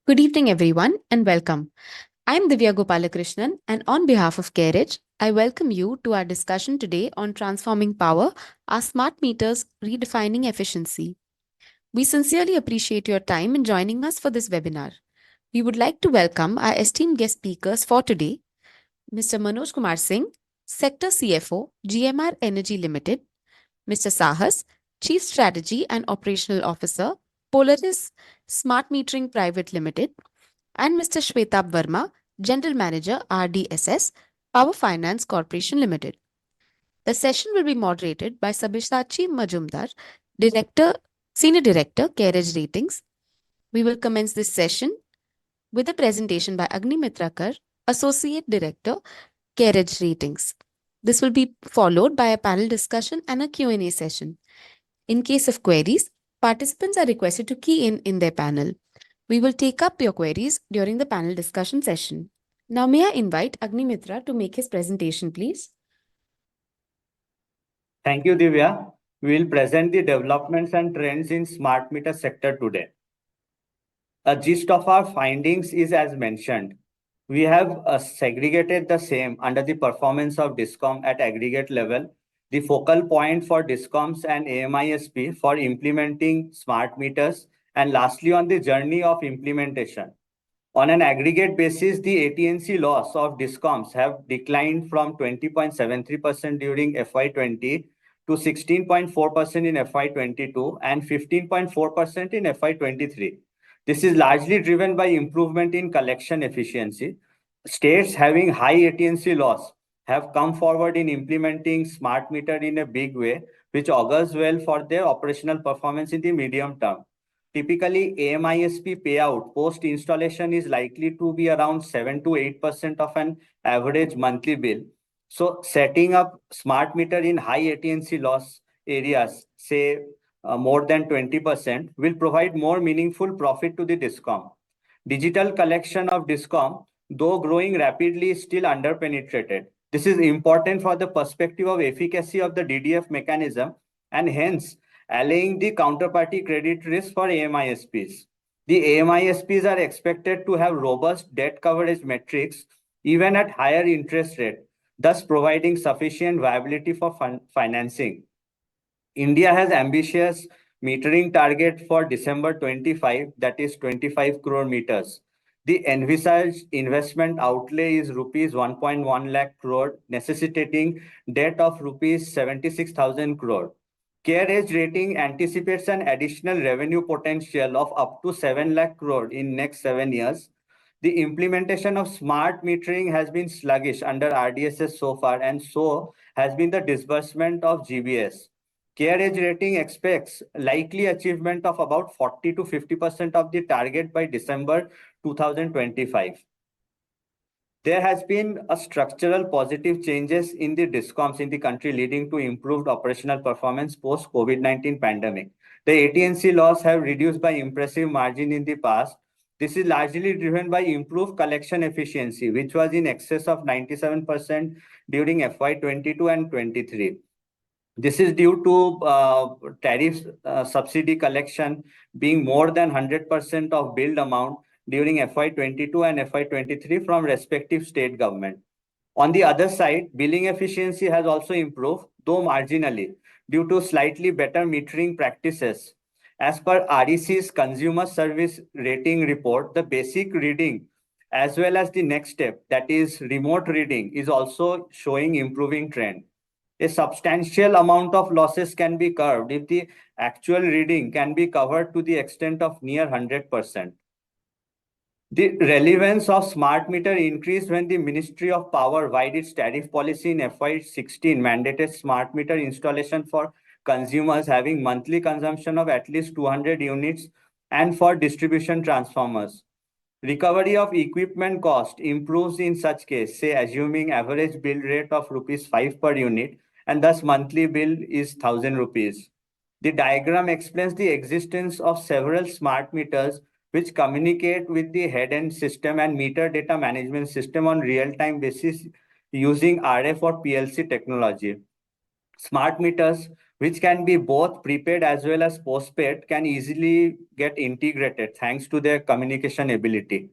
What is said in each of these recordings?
Good evening, everyone, and welcome. I'm Divya Gopalakrishnan, and on behalf of CareEdge, I welcome you to our discussion today on transforming power, our smart meters redefining efficiency. We sincerely appreciate your time in joining us for this webinar. We would like to welcome our esteemed guest speakers for today, Mr. Manoj Kumar Singh, Sector CFO, GMR Energy Limited, Mr. Saahas, Chief Strategy and Operational Officer, Polaris Smart Metering Private Limited, and Mr. Shwetabh Verma, General Manager, RDSS, Power Finance Corporation Limited. The session will be moderated by Sabishtachi Majumdar, Director, Senior Director, CareEdge Ratings. We will commence this session with a presentation by Agni Mitrakar, Associate Director, CareEdge Ratings. This will be followed by a panel discussion and a Q&A session. In case of queries, participants are requested to key in their panel. We will take up your queries during the panel discussion session. Now, may I invite Agni Mitra to make his presentation, please? Thank you, Divya. We will present the developments and trends in smart meter sector today. A gist of our findings is as mentioned. We have segregated the same under the performance of DISCOM at aggregate level, the focal point for DISCOMs and AMISP for implementing smart meters, and lastly on the journey of implementation. On an aggregate basis, the AT&C loss of DISCOMs have declined from 20.73% during FY20 to 16.4% in FY22 and 15.4% in FY23. This is largely driven by improvement in collection efficiency. States having high AT&C loss have come forward in implementing smart meter in a big way, which augurs well for their operational performance in the medium term. Typically, AMISP payout post-installation is likely to be around 7 to 8% of an average monthly bill. So setting up smart meter in high AT&C loss areas, say more than 20%, will provide more meaningful profit to the DISCOM. Digital collection of DISCOM, though growing rapidly, is still underpenetrated. This is important for the perspective of efficacy of the DDF mechanism and hence allaying the counterparty credit risk for AMISPs. The AMISPs are expected to have robust debt coverage metrics even at higher interest rate, thus providing sufficient viability for financing. India has ambitious metering target for December 25, that is 25 crore meters. The envisaged investment outlay is rupees 1.1 lakh crore, necessitating debt of rupees 76,000 crore. CareEdge rating anticipates an additional revenue potential of up to 7 lakh crore in next 7 years. The implementation of smart metering has been sluggish under RDSS so far, and so has been the disbursement of GBS. CareEdge rating expects likely achievement of about 40 to 50% of the target by December 2025. There has been a structural positive changes in the DISCOMs in the country leading to improved operational performance post COVID-19 pandemic. The AT&C loss have reduced by impressive margin in the past. This is largely driven by improved collection efficiency, which was in excess of 97% during FY22 and 23. This is due to tariff subsidy collection being more than 100% of billed amount during FY22 and FY23 from respective state government. On the other side, billing efficiency has also improved, though marginally, due to slightly better metering practices. As per REC's Consumer Service Rating Report, the basic reading as well as the next step, that is remote reading, is also showing improving trend. A substantial amount of losses can be curbed if the actual reading can be covered to the extent of near 100%. The relevance of smart meter increased when the Ministry of Power widened its tariff policy in FY16, mandated smart meter installation for consumers having monthly consumption of at least 200 units and for distribution transformers. Recovery of equipment cost improves in such case, say assuming average bill rate of rupees 5 per unit and thus monthly bill is 1000 rupees. The diagram explains the existence of several smart meters which communicate with the head-end system and meter data management system on real-time basis using RF or PLC technology. Smart meters which can be both prepaid as well as postpaid, can easily get integrated thanks to their communication ability.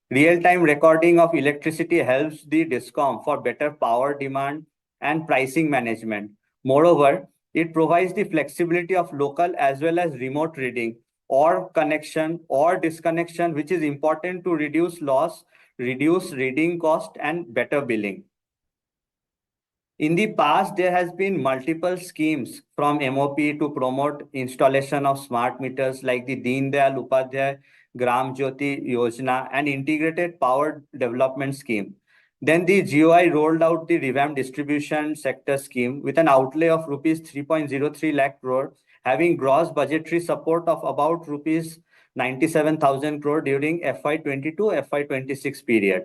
Real-time recording of electricity helps the DISCOM for better power demand and pricing management. Moreover, it provides the flexibility of local as well as remote reading or connection or disconnection, which is important to reduce loss, reduce reading cost, and better billing. In the past, there has been multiple schemes from MOP to promote installation of smart meters like the Deen Dayal Upadhyay Gram Jyoti Yojana and Integrated Power Development Scheme. Then the GOI rolled out the revamped distribution sector scheme with an outlay of rupees 3.03 lakh crore, having gross budgetary support of about rupees 97,000 crore during FY22 FY26 period.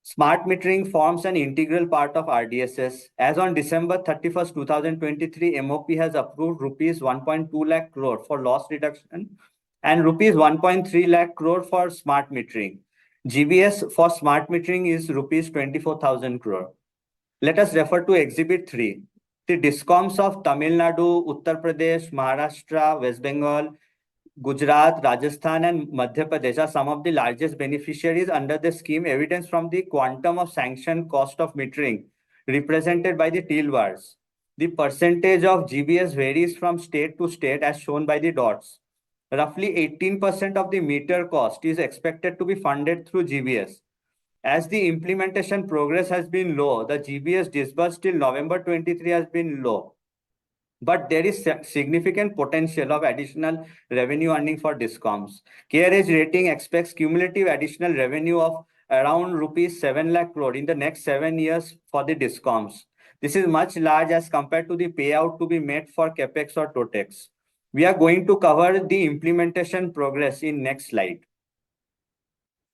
Smart metering forms an integral part of RDSS. As on December 31st, 2023, MOP has approved rupees 1.2 lakh crore for loss reduction and rupees 1.3 lakh crore for smart metering. GBS for smart metering is rupees 24,000 crore. Let us refer to Exhibit 3. The DISCOMs of Tamil Nadu, Uttar Pradesh, Maharashtra, West Bengal, Gujarat, Rajasthan, and Madhya Pradesh are some of the largest beneficiaries under the scheme, evidence from the quantum of sanctioned cost of metering represented by the teal bars. The percentage of GBS varies from state to state as shown by the dots. Roughly 18% of the meter cost is expected to be funded through GBS. As the implementation progress has been low, the GBS disbursed till November 23 has been low. But there is significant potential of additional revenue earning for DISCOMs. CareEdge rating expects cumulative additional revenue of around rupees 7 lakh crore in the next 7 years for the DISCOMs. This is much large as compared to the payout to be made for CAPEX or TOTEX. We are going to cover the implementation progress in next slide.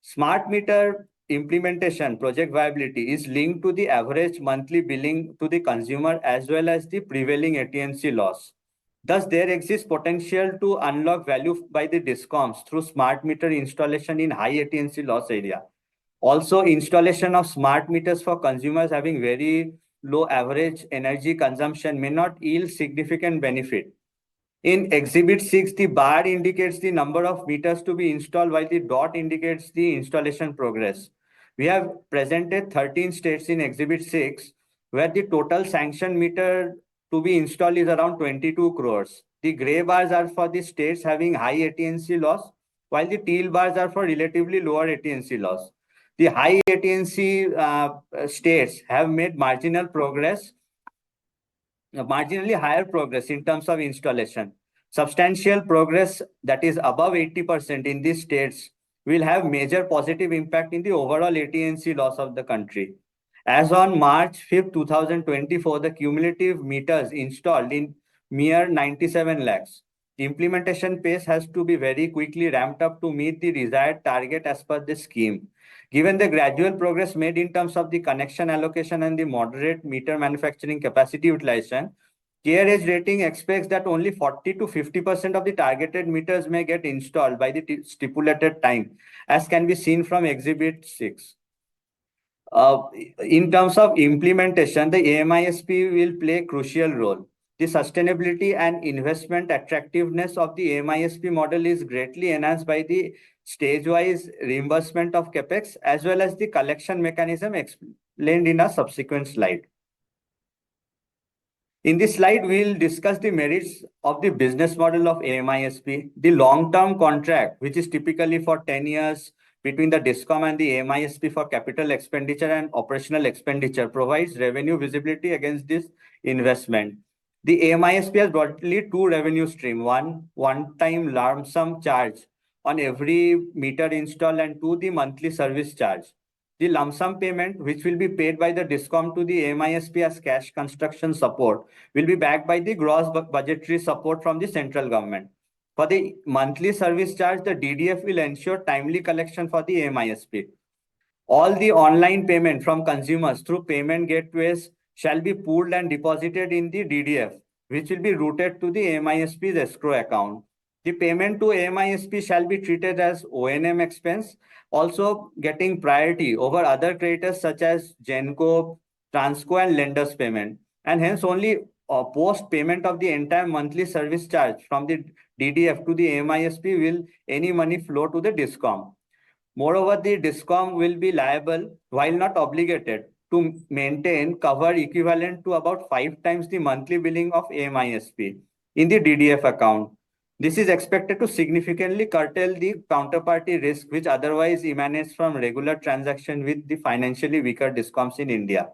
Smart meter implementation project viability is linked to the average monthly billing to the consumer as well as the prevailing AT&C loss. Thus, there exists potential to unlock value by the DISCOMs through smart meter installation in high AT&C loss area. Also, installation of smart meters for consumers having very low average energy consumption may not yield significant benefit. In Exhibit 6, the bar indicates the number of meters to be installed while the dot indicates the installation progress. We have presented 13 states in Exhibit 6 where the total sanctioned meter to be installed is around 22 crores. The gray bars are for the states having high AT&C loss while the teal bars are for relatively lower AT&C loss. The high AT&C states have made marginally higher progress in terms of installation. Substantial progress that is above 80% in these states will have major positive impact in the overall AT&C loss of the country. As on March 5th, 2024, the cumulative meters installed in mere 97 lakhs. The implementation pace has to be very quickly ramped up to meet the desired target as per the scheme. Given the gradual progress made in terms of the connection allocation and the moderate meter manufacturing capacity utilization, CareEdge rating expects that only 40 to 50% of the targeted meters may get installed by the stipulated time, as can be seen from Exhibit 6. In terms of implementation, the AMISP will play a crucial role. The sustainability and investment attractiveness of the AMISP model is greatly enhanced by the stage-wise reimbursement of CAPEX as well as the collection mechanism explained in a subsequent slide. In this slide, we'll discuss the merits of the business model of AMISP. The long-term contract, which is typically for 10 years between the DISCOM and the AMISP for capital expenditure and operational expenditure, provides revenue visibility against this investment. The AMISP has broadly two revenue streams: one-time lump sum charge on every meter installed, and two, the monthly service charge. The lump sum payment, which will be paid by the DISCOM to the AMISP as cash construction support, will be backed by the gross budgetary support from the central government. For the monthly service charge, the DDF will ensure timely collection for the AMISP. All the online payment from consumers through payment gateways shall be pooled and deposited in the DDF, which will be routed to the AMISP's escrow account. The payment to AMISP shall be treated as O&M expense, also getting priority over other creditors such as Genco, Transco, and lenders payment. And hence only post payment of the entire monthly service charge from the DDF to the AMISP will any money flow to the DISCOM. Moreover, the DISCOM will be liable, while not obligated, to maintain cover equivalent to about 5 times the monthly billing of AMISP in the DDF account. This is expected to significantly curtail the counterparty risk, which otherwise emanates from regular transaction with the financially weaker DISCOMs in India.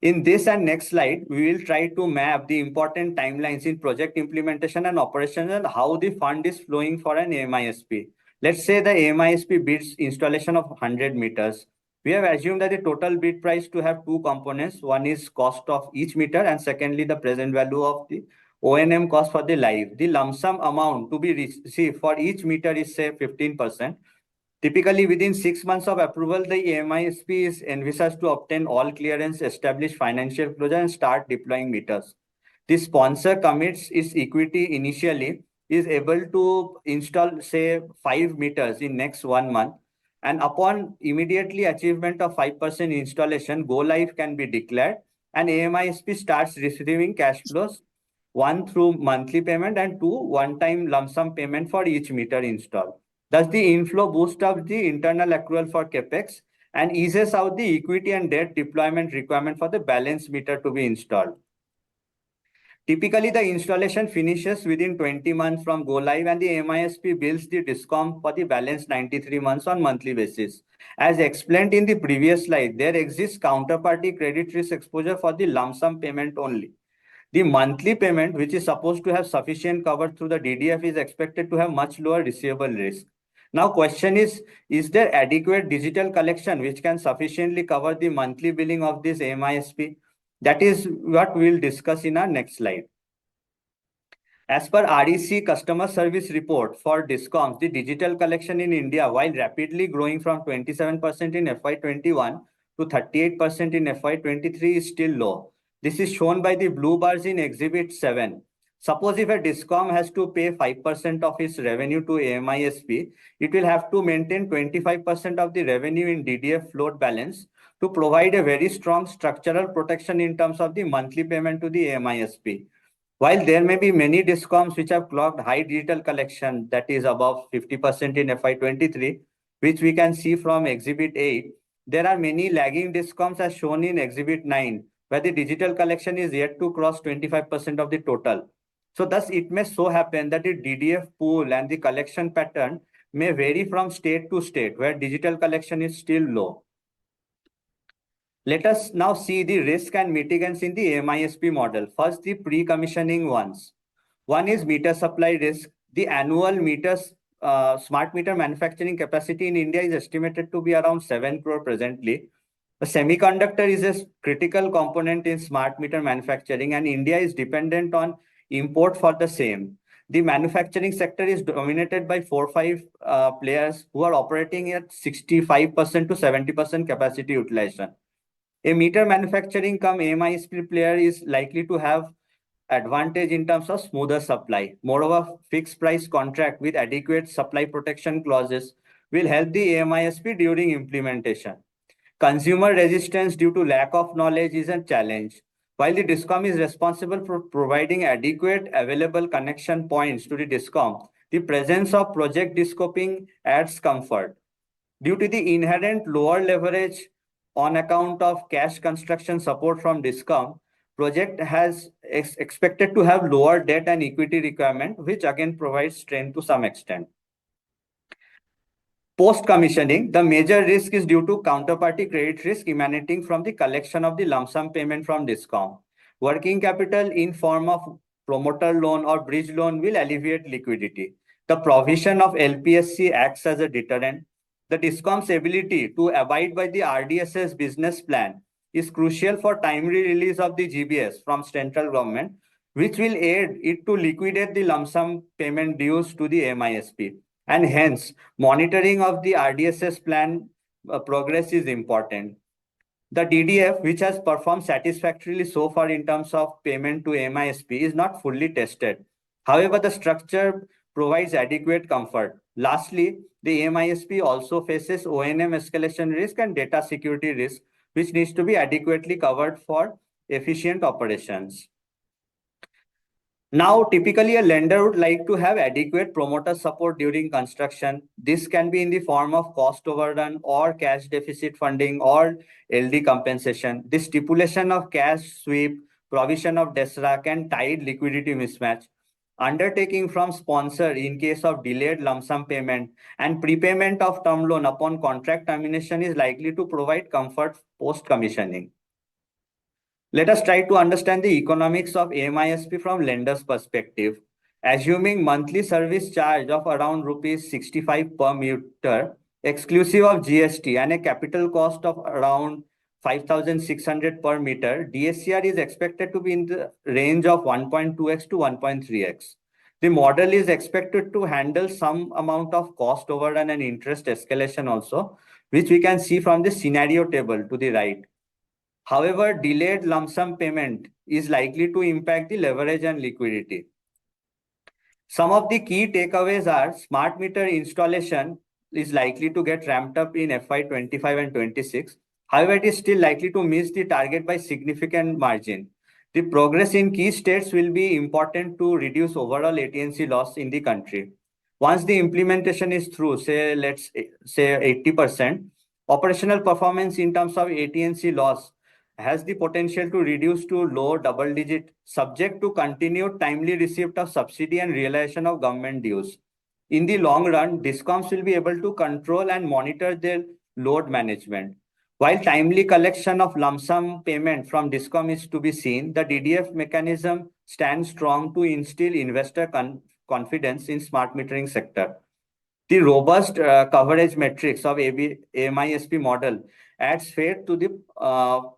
In this and next slide, we will try to map the important timelines in project implementation and operations and how the fund is flowing for an AMISP. Let's say the AMISP bids installation of 100 meters. We have assumed that the total bid price to have two components. One is cost of each meter, and secondly, the present value of the O&M cost for the live. The lump sum amount to be received for each meter is say 15%. Typically, within 6 months of approval, the MISP is envisaged to obtain all clearance, establish financial closure, and start deploying meters. The sponsor commits its equity initially, is able to install, say, 5 meters in next 1 month. And upon immediately achievement of 5% installation, go live can be declared, and AMISP starts receiving cash flows, one through monthly payment and two one-time lump sum payment for each meter installed. Thus, the inflow boosts up the internal accrual for CapEx and eases out the equity and debt deployment requirement for the balance meter to be installed. Typically, the installation finishes within 20 months from go live, and the MISP bills the DISCOM for the balance 93 months on monthly basis. As explained in the previous slide, there exists counterparty credit risk exposure for the lump sum payment only. The monthly payment, which is supposed to have sufficient cover through the DDF, is expected to have much lower receivable risk. Now, question is there adequate digital collection which can sufficiently cover the monthly billing of this MISP? That is what we will discuss in our next slide. As per REC customer service report for DISCOMs, the digital collection in India, while rapidly growing from 27% in FY21 to 38% in FY23, is still low. This is shown by the blue bars in Exhibit 7. Suppose if a DISCOM has to pay 5% of its revenue to AMISP, it will have to maintain 25% of the revenue in DDF float balance to provide a very strong structural protection in terms of the monthly payment to the AMISP. While there may be many DISCOMs which have clocked high digital collection, that is above 50% in FY23, which we can see from Exhibit 8, there are many lagging DISCOMs as shown in Exhibit 9, where the digital collection is yet to cross 25% of the total. So thus it may so happen that the DDF pool and the collection pattern may vary from state to state, where digital collection is still low. Let us now see the risk and mitigants in the MISP model. First, the pre-commissioning ones. One is meter supply risk. The annual smart meter manufacturing capacity in India is estimated to be around 7 crore presently. The semiconductor is a critical component in smart meter manufacturing, and India is dependent on import for the same. The manufacturing sector is dominated by 4-5 players who are operating at 65% to 70% capacity utilization. A meter manufacturing come MISP player is likely to have advantage in terms of smoother supply. Moreover, fixed price contract with adequate supply protection clauses will help the AMISP during implementation. Consumer resistance due to lack of knowledge is a challenge. While the DISCOM is responsible for providing adequate available connection points to the DISCOM, the presence of project descoping adds comfort. Due to the inherent lower leverage on account of cash construction support from DISCOM, project has expected to have lower debt and equity requirement, which again provides strength to some extent. Post-commissioning, the major risk is due to counterparty credit risk emanating from the collection of the lump sum payment from DISCOM. Working capital in form of promoter loan or bridge loan will alleviate liquidity. The provision of LPSC acts as a deterrent. The DISCOM's ability to abide by the RDSS business plan is crucial for timely release of the GBS from central government, which will aid it to liquidate the lump sum payment dues to the MISP. And hence, monitoring of the RDSS plan progress is important. The DDF, which has performed satisfactorily so far in terms of payment to MISP, is not fully tested. However, the structure provides adequate comfort. Lastly, the MISP also faces O&M escalation risk and data security risk, which needs to be adequately covered for efficient operations. Now, typically, a lender would like to have adequate promoter support during construction. This can be in the form of cost overrun or cash deficit funding or LD compensation. The stipulation of cash sweep, provision of DESRA can tide liquidity mismatch. Undertaking from sponsor in case of delayed lump sum payment and prepayment of term loan upon contract termination is likely to provide comfort post commissioning. Let us try to understand the economics of AMISP from lender's perspective. Assuming monthly service charge of around rupees 65 per meter, exclusive of GST, and a capital cost of around 5,600 per meter, DSCR is expected to be in the range of 1.2x to 1.3x. The model is expected to handle some amount of cost overrun and interest escalation also, which we can see from the scenario table to the right. However, delayed lump sum payment is likely to impact the leverage and liquidity. Some of the key takeaways are smart meter installation is likely to get ramped up in FY25 and 26. However, it is still likely to miss the target by significant margin. The progress in key states will be important to reduce overall AT&C loss in the country. Once the implementation is through, say, let's say 80%, operational performance in terms of AT&C loss has the potential to reduce to low double digit, subject to continued timely receipt of subsidy and realization of government dues. In the long run, DISCOMs will be able to control and monitor their load management. While timely collection of lump sum payment from DISCOM is to be seen, the DDF mechanism stands strong to instill investor confidence in smart metering sector. The robust coverage metrics of AMISP model adds faith to the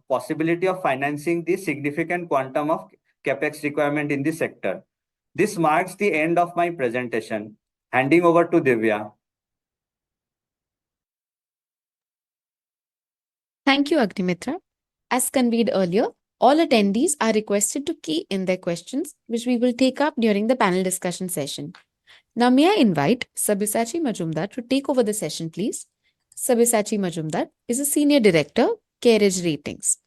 possibility of financing the significant quantum of capex requirement in the sector. This marks the end of my presentation. Handing over to Divya. Thank you, Agnimitra. As conveyed earlier, all attendees are requested to key in their questions, which we will take up during the panel discussion session. Now, may I invite Sabyasachi Majumdar to take over the session, please? Sabyasachi Majumdar is a Senior Director, CareEdge Ratings.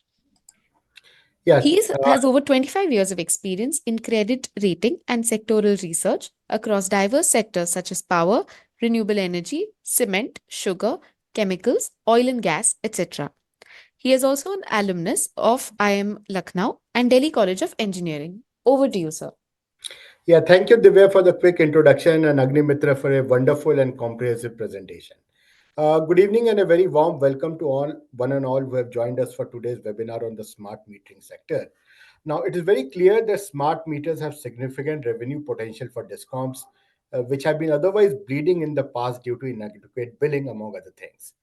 Yeah, Has over 25 years of experience in credit rating and sectoral research across diverse sectors such as power, renewable energy, cement, sugar, chemicals, oil and gas, etc. He is also an alumnus of IIM Lucknow and Delhi College of Engineering. Over to you, sir. yeah. Thank you, Divya, for the quick introduction, and Agnimitra for a wonderful and comprehensive presentation. Good evening and a very warm welcome to one and all who have joined us for today's webinar on the smart metering sector. Now, it is very clear that smart meters have significant revenue potential for discoms, which have been otherwise bleeding in the past due to inadequate billing, among other things.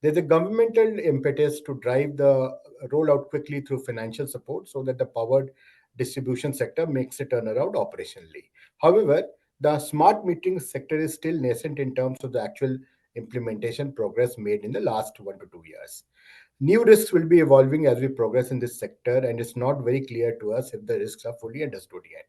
There's a governmental impetus to drive the rollout quickly through financial support so that the powered distribution sector makes a turnaround operationally. However, the smart metering sector is still nascent in terms of the actual implementation progress made in the last 1 to 2 years. New risks will be evolving as we progress in this sector, and it's not very clear to us if the risks are fully understood yet.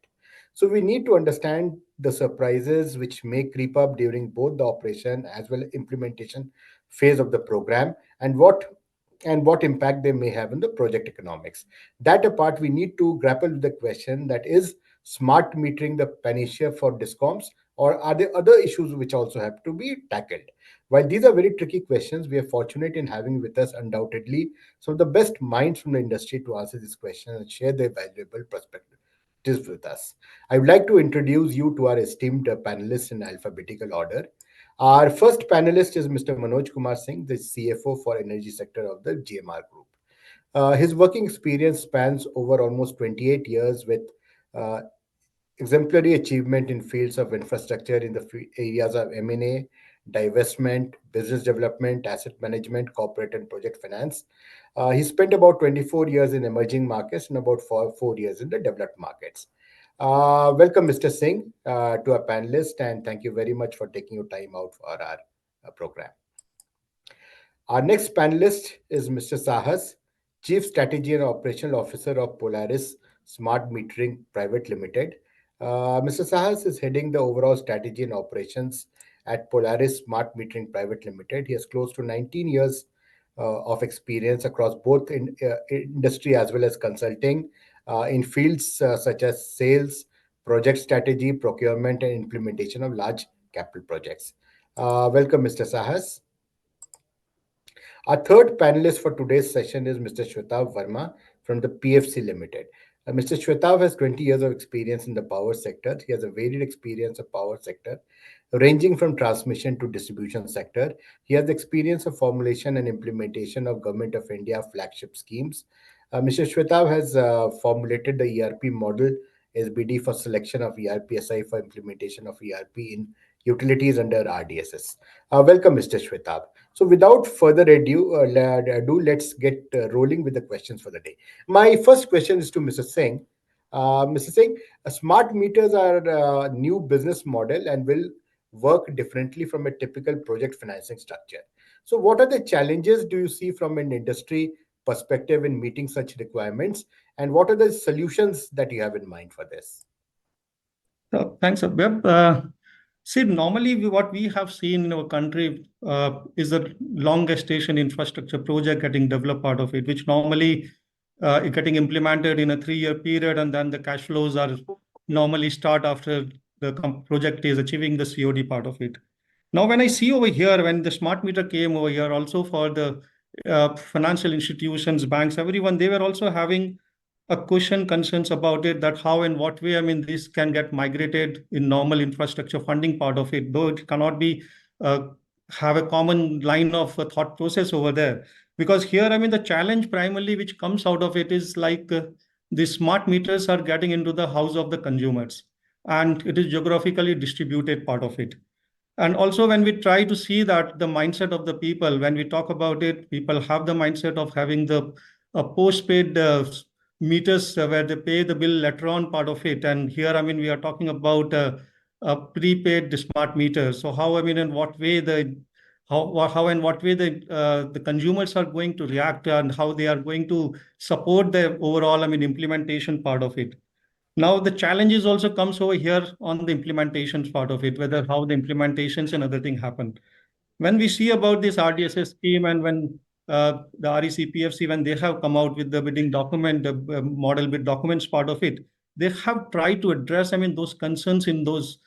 So we need to understand the surprises which may creep up during both the operation as well as implementation phase of the program, and what impact they may have on the project economics. That apart, we need to grapple with the question that is smart metering the panacea for discoms, or are there other issues which also have to be tackled? While these are very tricky questions, we are fortunate in having with us undoubtedly some of the best minds from the industry to answer these questions and share their valuable perspectives with us. I would like to introduce you to our esteemed panelists in alphabetical order. Our first panelist is Mr. Manoj Kumar Singh, the CFO for energy sector of the GMR Group. His working experience spans over almost 28 years with uh, exemplary achievement in fields of infrastructure in the areas of M&A, divestment, business development, asset management, corporate and project finance. He spent about 24 years in emerging markets and about four years in the developed markets. Welcome, Mr. Singh, to our panelist, and thank you very much for taking your time out for our program. Our next panelist is Mr. Saahas, Chief Strategy and Operational Officer of Polaris Smart Metering Private Limited. Mr. Saahas is heading the overall strategy and operations at Polaris Smart Metering Private Limited. He has close to 19 years of experience across both in industry as well as consulting in fields such as sales, project strategy, procurement, and implementation of large capital projects. Welcome, Mr. Saahas. Our third panelist for today's session is Mr. Shwetabh Verma from the PFC Limited. Mr. Shwetabh has 20 years of experience in the power sector. He has a varied experience of power sector, ranging from transmission to distribution sector. He has experience of formulation and implementation of Government of India flagship schemes. Mr. Shwetabh has formulated the ERP model SBD for selection of ERPSI for implementation of ERP in utilities under RDSS. Welcome, Mr. Shwetabh. So, without further ado, let's get rolling with the questions for the day. My first question is to Mr. Singh. Mr. Singh, smart meters are a new business model and will work differently from a typical project financing structure. So, what are the challenges do you see from an industry perspective in meeting such requirements, and what are the solutions that you have in mind for this? Thanks, Web. See, normally what we have seen in our country is a long gestation infrastructure project getting developed out of it, which normally getting implemented in a 3-year period, and then the cash flows are normally start after the project is achieving the COD part of it. Now, when I see over here, when the smart meter came over here, also for the financial institutions, banks, everyone, they were also having a question concerns about it, that how and what way, I mean, this can get migrated in normal infrastructure funding part of it, though it cannot be have a common line of thought process over there. Because here, I mean, the challenge primarily which comes out of it is like the smart meters are getting into the house of the consumers, and it is geographically distributed part of it. And also when we try to see that the mindset of the people, when we talk about it, people have the mindset of having the postpaid meters where they pay the bill later on part of it. And here, I mean, we are talking about a prepaid smart meter. So how, I mean, in what way how and what way the consumers are going to react, and how they are going to support the overall, I mean, implementation part of it. Now, the challenges also comes over here on the implementations part of it, whether how the implementations and other thing happen. When we see about this RDSS scheme, and when the RECPFC, when they have come out with the bidding document, the model bid documents part of it, they have tried to address, I mean, those concerns in those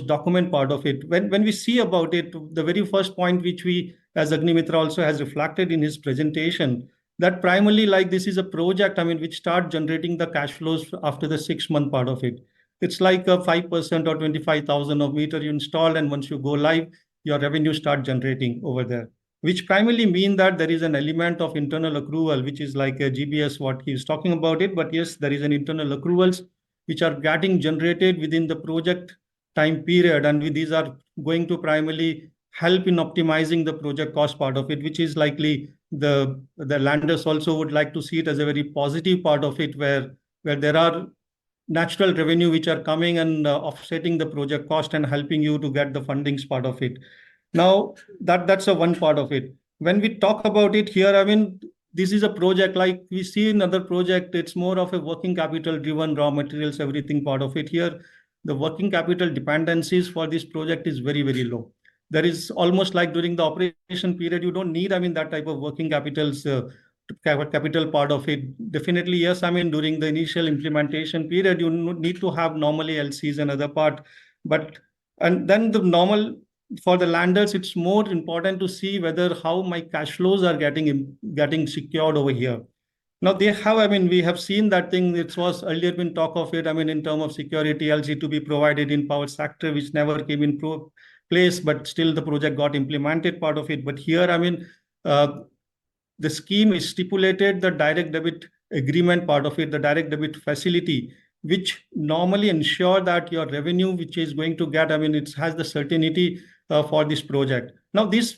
document part of it. When we see about it, the very first point which we, as Agnimitra also has reflected in his presentation, that primarily like this is a project, I mean, which start generating the cash flows after the 6-month part of it. It's like a 5% or 25,000 of meter you install, and once you go live, your revenue start generating over there, which primarily mean that there is an element of internal accrual, which is like a GBS, what he is talking about it. But yes, there is an internal accruals which are getting generated within the project time period, and these are going to primarily help in optimizing the project cost part of it, which is likely the landers also would like to see it as a very positive part of it, where there are natural revenue which are coming and offsetting the project cost and helping you to get the fundings part of it. Now, that's a one part of it. When we talk about it here, I mean, this is a project like we see in other project, it's more of a working capital driven, raw materials, everything part of it. Here, the working capital dependencies for this project is very, very low. There is almost like during the operation period, you don't need, I mean, that type of working capitals, capital part of it. Definitely, yes, I mean, during the initial implementation period, you need to have normally LCs and other part. But, and then the normal, for the landers, it's more important to see whether how my cash flows are getting secured over here. Now they have, I mean, we have seen that thing. It was earlier been talk of it, I mean, in terms of security, LC to be provided in power sector, which never came in place, but still the project got implemented part of it. But here, I mean, the scheme is stipulated the direct debit agreement part of it, the direct debit facility, which normally ensure that your revenue, which is going to get, I mean, it has the certainty for this project. Now, this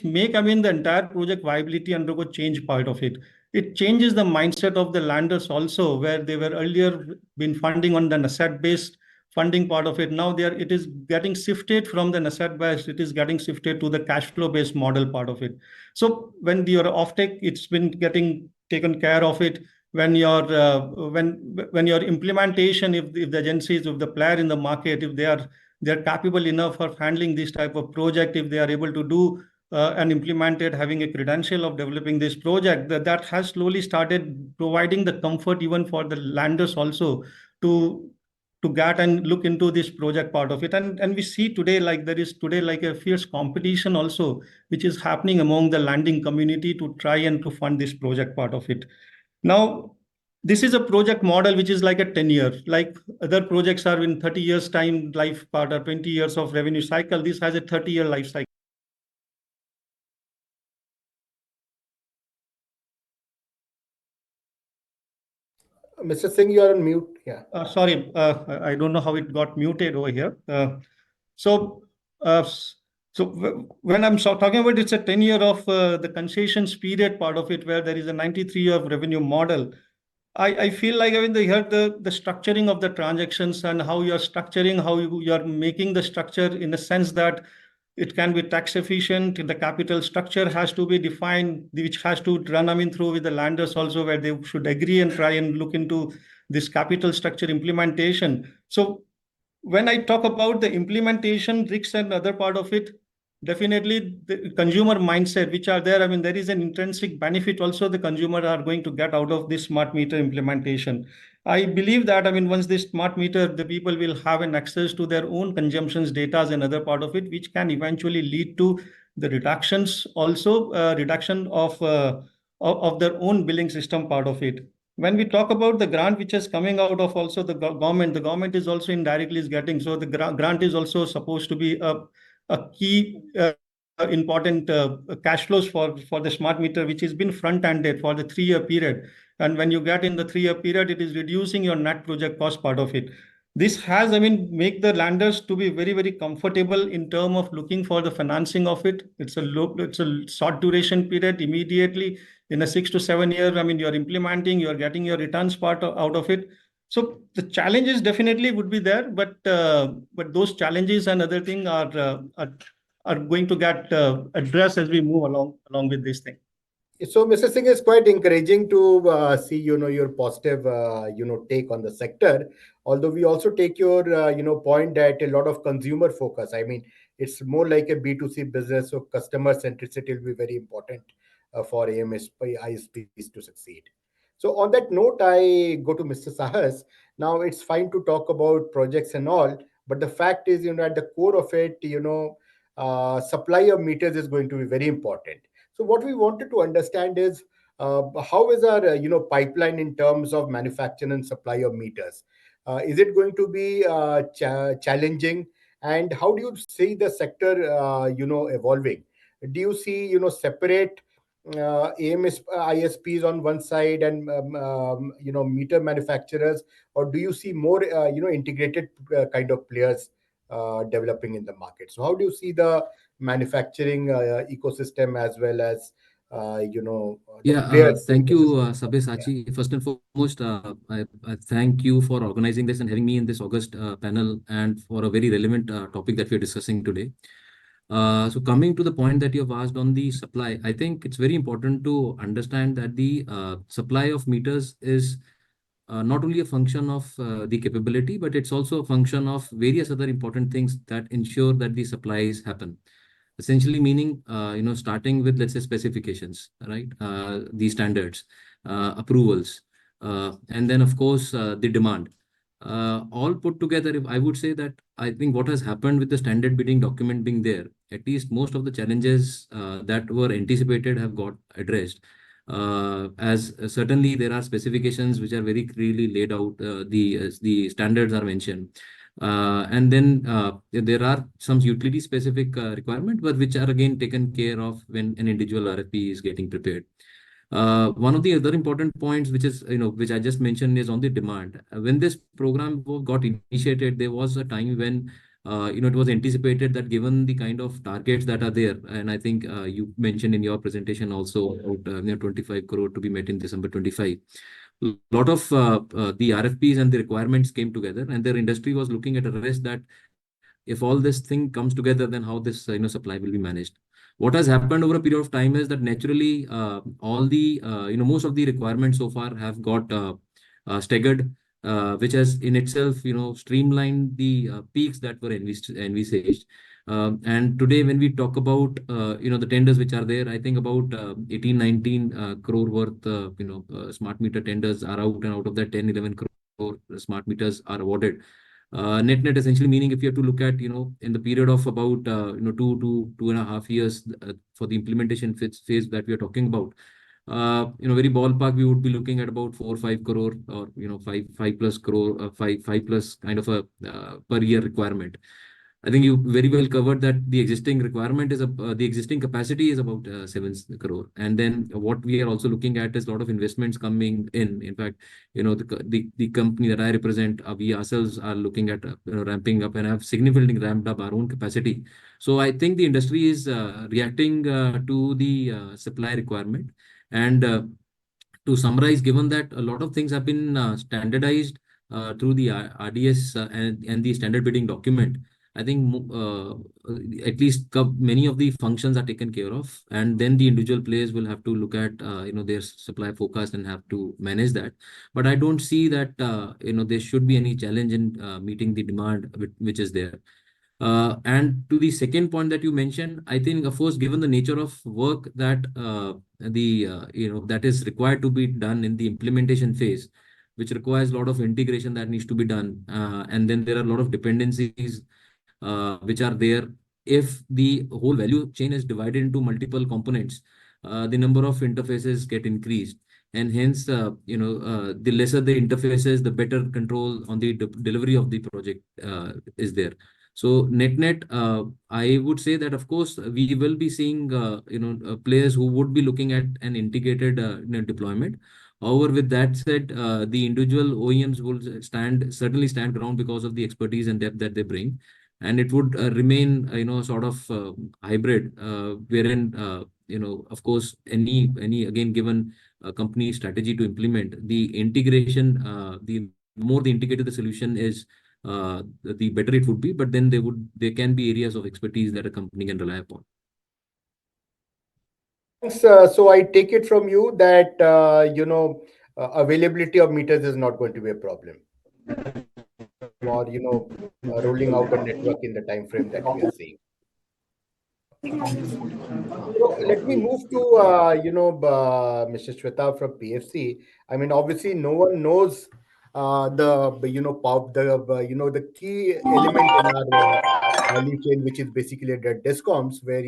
make, I mean, the entire project viability undergo change part of it. It changes the mindset of the landers also, where they were earlier been funding on the asset-based funding part of it. Now it is getting shifted from the asset-based, it is getting shifted to the cash flow-based model part of it. So when your offtake, it's been getting taken care of it. When your when your implementation, if the agencies, if the player in the market, if they're capable enough of handling this type of project, if they are able to do and implemented, having a credential of developing this project, that has slowly started providing the comfort even for the landers also to get and look into this project part of it. And we see today, like there is today like a fierce competition also, which is happening among the landing community to try and to fund this project part of it. Now, this is a project model which is like a 10-year, like other projects are in 30 years time life part or 20 years of revenue cycle. This has a 30-year life cycle. Mr. Singh, you are on mute. Yeah. Sorry, I don't know how it got muted over here. So, uh, when I'm talking about it's a 10-year of the concessions period part of it, where there is a 93 of revenue model. I feel like I mean the structuring of the transactions and how you're structuring, how you're making the structure in the sense that it can be tax efficient. The capital structure has to be defined, which has to run, I mean, through with the landers also, where they should agree and try and look into this capital structure implementation. So when I talk about the implementation risks and other part of it, definitely the consumer mindset, which are there. I mean, there is an intrinsic benefit also the consumer are going to get out of this smart meter implementation. I believe that, I mean, once this smart meter, the people will have an access to their own consumptions data and other part of it, which can eventually lead to the reductions, also reduction of their own billing system part of it. When we talk about the grant which is coming out of also the government is also indirectly is getting. So the grant is also supposed to be a key important cash flows for the smart meter, which has been front-ended for the 3-year period. And when you get in the 3-year period, it is reducing your net project cost part of it. This has, I mean, make the landers to be very, very comfortable in terms of looking for the financing of it. It's a short duration period immediately in a 6 to 7 year. I mean, you're implementing, you're getting your returns part out of it. So the challenges definitely would be there, but those challenges and other things are going to get addressed as we move along with this thing. So, Mr. Singh, is quite encouraging to see, your positive, take on the sector. Although we also take your, point that a lot of consumer focus. I mean, it's more like a B2C business, so customer centricity will be very important for ISPs to succeed. So, on that note, I go to Mr. Saahas. Now, it's fine to talk about projects and all, but the fact is, at the core of it, supply of meters is going to be very important. So what we wanted to understand is how is our pipeline in terms of manufacture and supply of meters? Is it going to be challenging? And how do you see the sector evolving? Do you see separate AMS ISPs on one side and meter manufacturers, or do you see more integrated kind of players developing in the market? So how do you see the manufacturing ecosystem as well as the players in Thank the you, system? Sabyasachi. First and foremost, I thank you for organizing this and having me in this August panel and for a very relevant topic that we're discussing today. So coming to the point that you have asked on the supply, I think it's very important to understand that the supply of meters is not only a function of the capability, but it's also a function of various other important things that ensure that the supplies happen. Essentially meaning, starting with, let's say, specifications, right? The standards, approvals, and then, of course, the demand. All put together, if I would say that I think what has happened with the standard bidding document being there, at least most of the challenges that were anticipated have got addressed. As certainly there are specifications which are very clearly laid out, the standards are mentioned. And then there are some utility specific requirements, but which are again taken care of when an individual RFP is getting prepared. One of the other important points, which is, which I just mentioned, is on the demand. When this program got initiated, there was a time when, it was anticipated that given the kind of targets that are there, and I think you mentioned in your presentation also about 25 crore to be met in December 25. A lot of the RFPs and the requirements came together, and their industry was looking at a risk that if all this thing comes together, then how this supply will be managed. What has happened over a period of time is that naturally all the most of the requirements so far have got staggered, which has in itself streamlined the peaks that were envisaged. And today, when we talk about the tenders which are there, I think about 18, 19 crore worth smart meter tenders are out, and out of that 10, 11 crore smart meters are awarded. Net essentially meaning, if you have to look at in the period of about 2 to 2.5 years for the implementation phase that we are talking about, very ballpark, we would be looking at about 4 or 5 crore, or five plus crore, five plus kind of a per year requirement. I think you very well covered that the existing requirement is the existing capacity is about 7 crore, and then what we are also looking at is a lot of investments coming in. In fact, the company that I represent, we ourselves are looking at ramping up and have significantly ramped up our own capacity. So I think the industry is reacting to the supply requirement. And to summarize, given that a lot of things have been standardized through the RDS and the standard bidding document, I think at least many of the functions are taken care of, and then the individual players will have to look at their supply forecast and have to manage that. But I don't see that there should be any challenge in meeting the demand which is there. And to the second point that you mentioned, I think, of course, given the nature of work that that is required to be done in the implementation phase, which requires a lot of integration that needs to be done, and then there are a lot of dependencies which are there. If the whole value chain is divided into multiple components, the number of interfaces get increased, and hence the lesser the interfaces, the better control on the delivery of the project is there. So net, I would say that, of course, we will be seeing players who would be looking at an integrated deployment. However, with that said, the individual OEMs will certainly stand ground because of the expertise and depth that they bring, and it would remain sort of hybrid, wherein of course, any again, given company strategy to implement the integration, the more the integrated the solution is, the better it would be. But then there can be areas of expertise that a company can rely upon. So I take it from you that availability of meters is not going to be a problem for rolling out a network in the time frame that we are seeing. So let me move to Mr. Shwetabh from PFC. I mean, obviously, no one knows the key element in our value chain, which is basically the discoms, where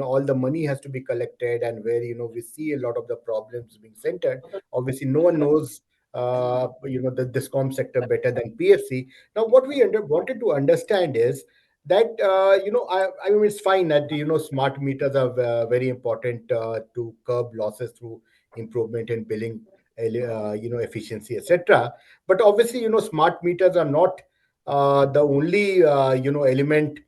all the money has to be collected, and where we see a lot of the problems being centered. Obviously, no one knows the discom sector better than PFC. Now, what we wanted to understand is that I mean, it's fine that smart meters are very important to curb losses through improvement in billing efficiency, etc. But obviously, smart meters are not the only element.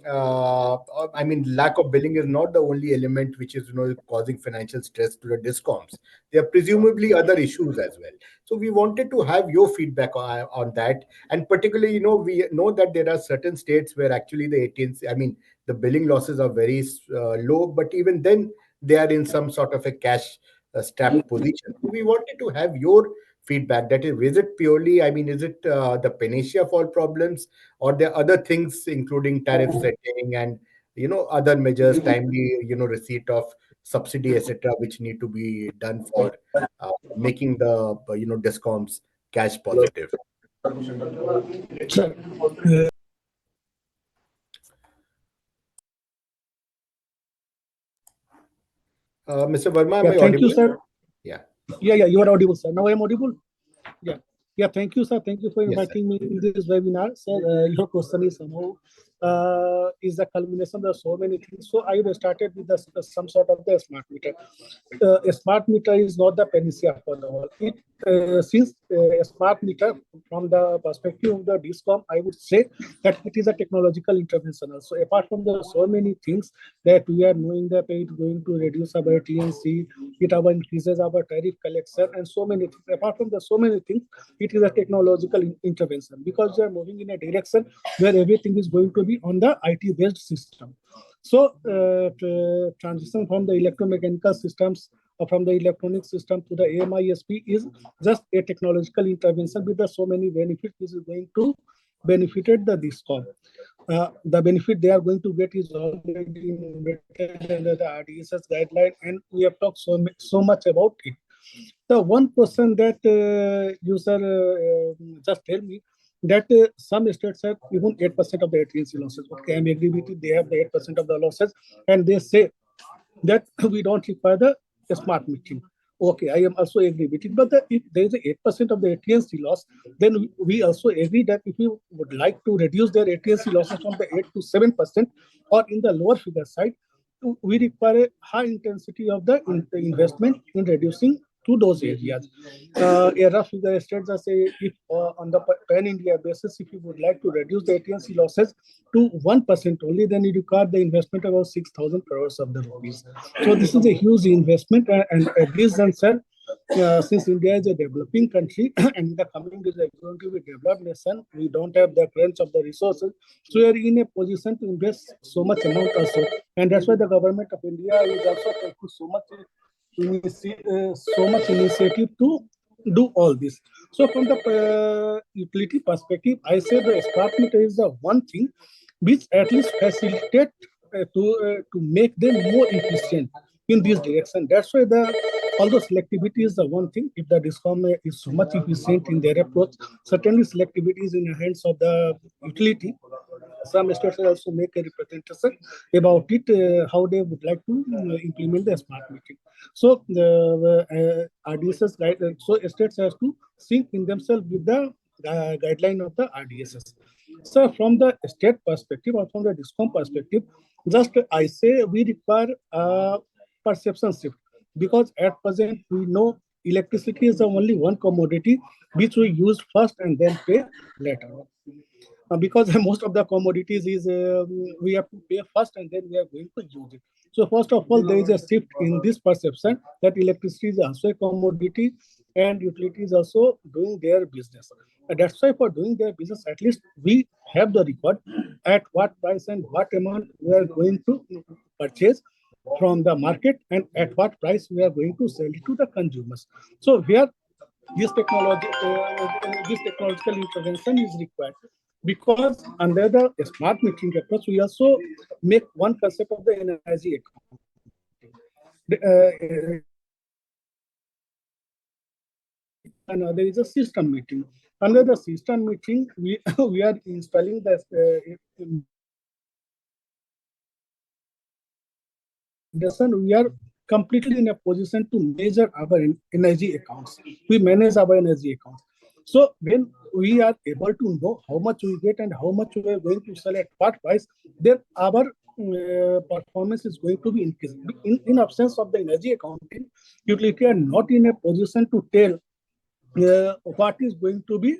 I mean, lack of billing is not the only element which is causing financial stress to the discoms. There are presumably other issues as well. So we wanted to have your feedback on that. And particularly, we know that there are certain states where actually the 18th, I mean, the billing losses are very low, but even then they are in some sort of a cash strapped position. So we wanted to have your feedback. That is it purely, I mean, is it the panacea of all problems, or there are other things, including tariff setting and other measures, timely receipt of subsidy, etc., which need to be done for making the discoms cash positive? Sir, Mr. Verma, am yeah, I thank you, audible? sir. Yeah. Yeah, you are audible, sir. Now I am audible. Yeah, yeah. Thank you, sir. Thank you for Yes, sir. inviting me in this webinar, sir. Your question is somehow is the culmination of so many things. So I have started with some sort of the smart meter. A smart meter is not the panacea for the world. Since a smart meter, from the perspective of the DISCOM, I would say that it is a technological intervention. So apart from the so many things that we are knowing that it is going to reduce our TNC, it increases our tariff collection, and so many things. Apart from the so many things, it is a technological intervention, because we are moving in a direction where everything is going to be on the IT-based system. So transition from the electromechanical systems or from the electronic system to the AMISP is just a technological intervention with the so many benefits which is going to benefit the DISCOM. the benefit they are going to get is already embedded under the RDSS guideline, and we have talked so much about it. The one question that user just tell me that some states have even 8% of the AT&C losses. Okay, I'm agree with it. They have the 8% of the losses, and they say that we don't require the smart metering. Okay, I am also agree with it. But if there is a 8% of the AT&C loss, then we also agree that if we would like to reduce their AT&C losses from the 8 to 7%, or in the lower figure side, we require a high intensity of the investment in reducing to those areas. A rough figure states as if on the pan-India basis, if you would like to reduce the AT&C losses to 1% only, then you require the investment of about 6,000 crores of the rupees. So this is a huge investment, and this themselves, since India is a developing country and in the coming is going to be a developed nation, we don't have the crunch of the resources. So we are in a position to invest so much amount also. And that's why the government of India is also taking so much initiative to do all this. So from the utility perspective, I say the smart meter is the one thing which at least facilitate to make them more efficient in this direction. That's why although selectivity is the one thing, if the DISCOM is so much efficient in their approach, certainly selectivity is in the hands of the utility. Some states also make a representation about it, how they would like to implement the smart metering. So the RDSS so states has to sync in themselves with the guideline of the RDSS. So from the state perspective or from the DISCOM perspective, just I say we require a perception shift, because at present we know electricity is the only one commodity which we use first and then pay later. Because most of the commodities is we have to pay first and then we are going to use it. So first of all, there is a shift in this perception that electricity is also a commodity and utilities also doing their business. And that's why for doing their business, at least we have the record at what price and what amount we are going to purchase from the market and at what price we are going to sell it to the consumers. So here this technological intervention is required, because under the smart metering approach, we also make one concept of the energy accounting. Another is a system metering. Under the system metering, we are installing the we are completely in a position to measure our energy accounts. We manage our energy accounts. So when we are able to know how much we get and how much we are going to sell at what price, then our performance is going to be increased. In absence of the energy accounting, utility are not in a position to tell what is going to be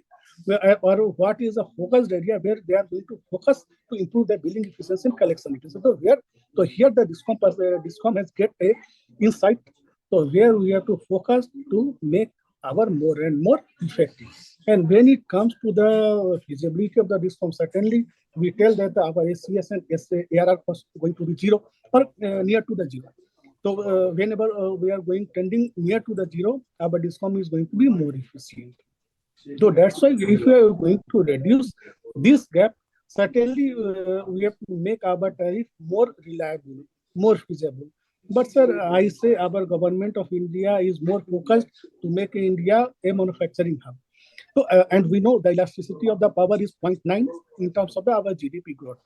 or what is a focused area where they are going to focus to improve their billing efficiency and collection efficiency. So here the DISCOM has get a insight. So where we have to focus to make our more and more effective. And when it comes to the feasibility of the DISCOM, certainly we tell that our SCS and ARR cost going to be zero or near to the zero. So whenever we are going tending near to the zero, our DISCOM is going to be more efficient. So that's why if we are going to reduce this gap, certainly we have to make our tariff more reliable, more feasible. But sir, I say our government of India is more focused to make India a manufacturing hub. So, and we know the elasticity of the power is 0.9 in terms of our GDP growth.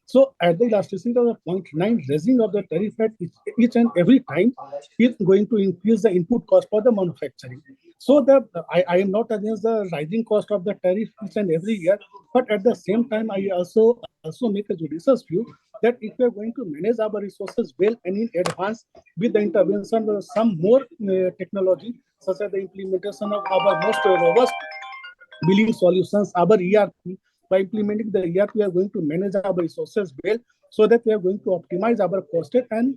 So at the elasticity of the 0.9, raising of the tariff at each and every time is going to increase the input cost for the manufacturing. So I am not against the rising cost of the tariff each and every year, but at the same time, I also make a judicious view that if we are going to manage our resources well and in advance with the intervention of some more technology, such as the implementation of our most robust billing solutions, our ERP. By implementing the ERP, we are going to manage our resources well, so that we are going to optimize our cost. And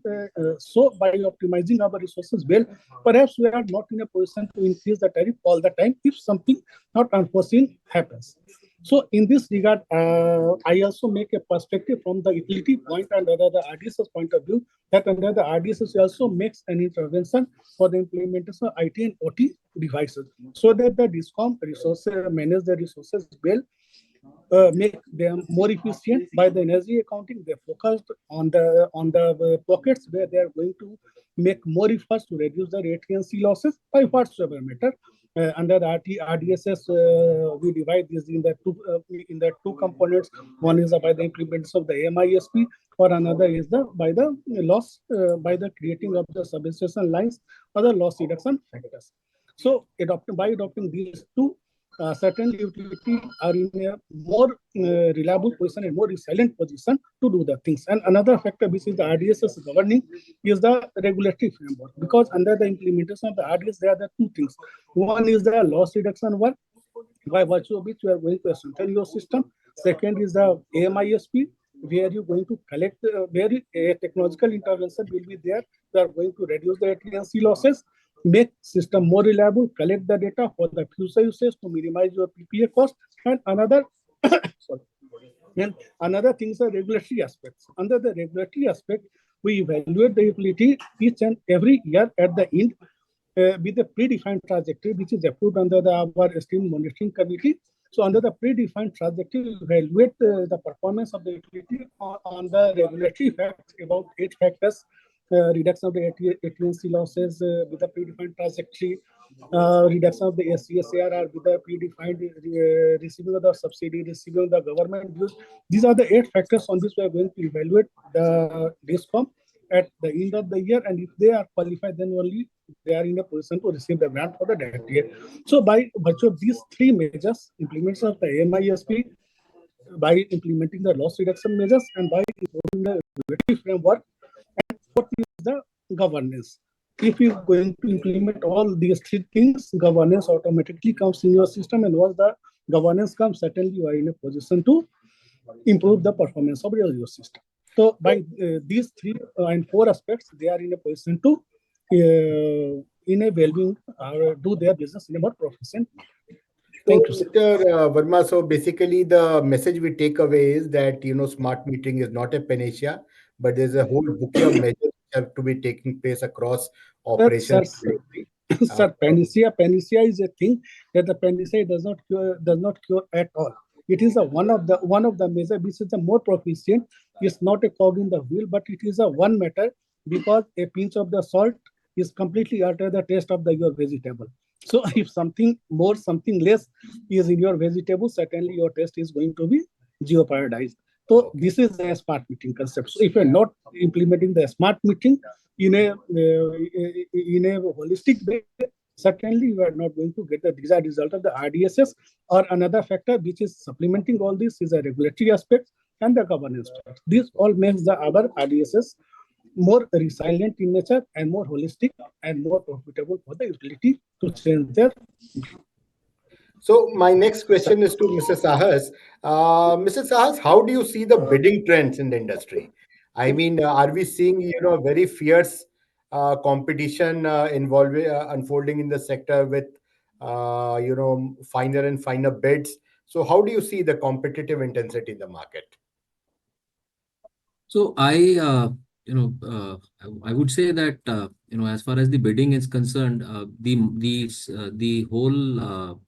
so by optimizing our resources well, perhaps we are not in a position to increase the tariff all the time if something not unforeseen happens. So in this regard, I also make a perspective from the utility point and under the RDSS point of view, that under the RDSS also makes an intervention for the implementation of IT and OT devices, so that the DISCOM resources manage the resources well, make them more efficient by the energy accounting. They focused on the pockets where they are going to make more efforts to reduce the latency losses by whatsoever matter. Under the RDSS, we divide this in the two components. One is by the implementation of the MISP, or another is by the loss by the creating of the substation lines or the loss reduction factors. So by adopting these two, certain utilities are in a more reliable position and more resilient position to do the things. And another factor which is the RDSS governing is the regulatory framework, because under the implementation of the RDS, there are the two things. One is the loss reduction work, by virtue of which you are going to strengthen your system. Second is the AMISP, where you're going to collect, where a technological intervention will be there. You are going to reduce the latency losses, make system more reliable, collect the data for the future usage to minimize your PPA cost. And another, sorry, and another thing is the regulatory aspects. Under the regulatory aspect, we evaluate the utility each and every year at the end with a predefined trajectory, which is approved under our esteemed monitoring committee. So under the predefined trajectory, we evaluate the performance of the utility on the regulatory facts, about 8 factors: reduction of the AT&C losses with a predefined trajectory, reduction of the SCSARR with a predefined receiving of the subsidy, receiving of the government dues. These are the 8 factors on which we are going to evaluate the DISCOM at the end of the year, and if they are qualified, then only they are in a position to receive the grant for the that year. So by virtue of these 3 measures, implementation of the MISP, by implementing the loss reduction measures, and by improving the regulatory framework, and what is the governance. If you're going to implement all these 3 things, governance automatically comes in your system, and once the governance comes, certainly you are in a position to improve the performance of your system. So by these 3 and 4 aspects, they are in a position to in a well-being or do their business in a more proficient. Thank you, sir. Mr. Verma, so basically the message we take away is that, smart metering is not a panacea, but there's a whole bouquet of measures which have to be taking place across operations. Sir, panacea is a thing that the panacea does not cure at all. It is one of the measures which is the more proficient. It's not a cog in the wheel, but it is a one matter, because a pinch of the salt is completely alter the taste of your vegetable. So if something more, something less is in your vegetable, certainly your taste is going to be jeopardized. So this is a smart metering concept. So if you're not implementing the smart metering in a holistic way, certainly you are not going to get the desired result of the RDSS. Or another factor which is supplementing all this is a regulatory aspect and the governance. This all makes the our RDSS more resilient in nature and more holistic and more profitable for the utility to change their. So my next question is to Mrs. Saahas. Mrs. Saahas, how do you see the bidding trends in the industry? I mean, are we seeing very fierce competition involving unfolding in the sector with finer and finer bids? So how do you see the competitive intensity in the market? So I would say that as far as the bidding is concerned, the whole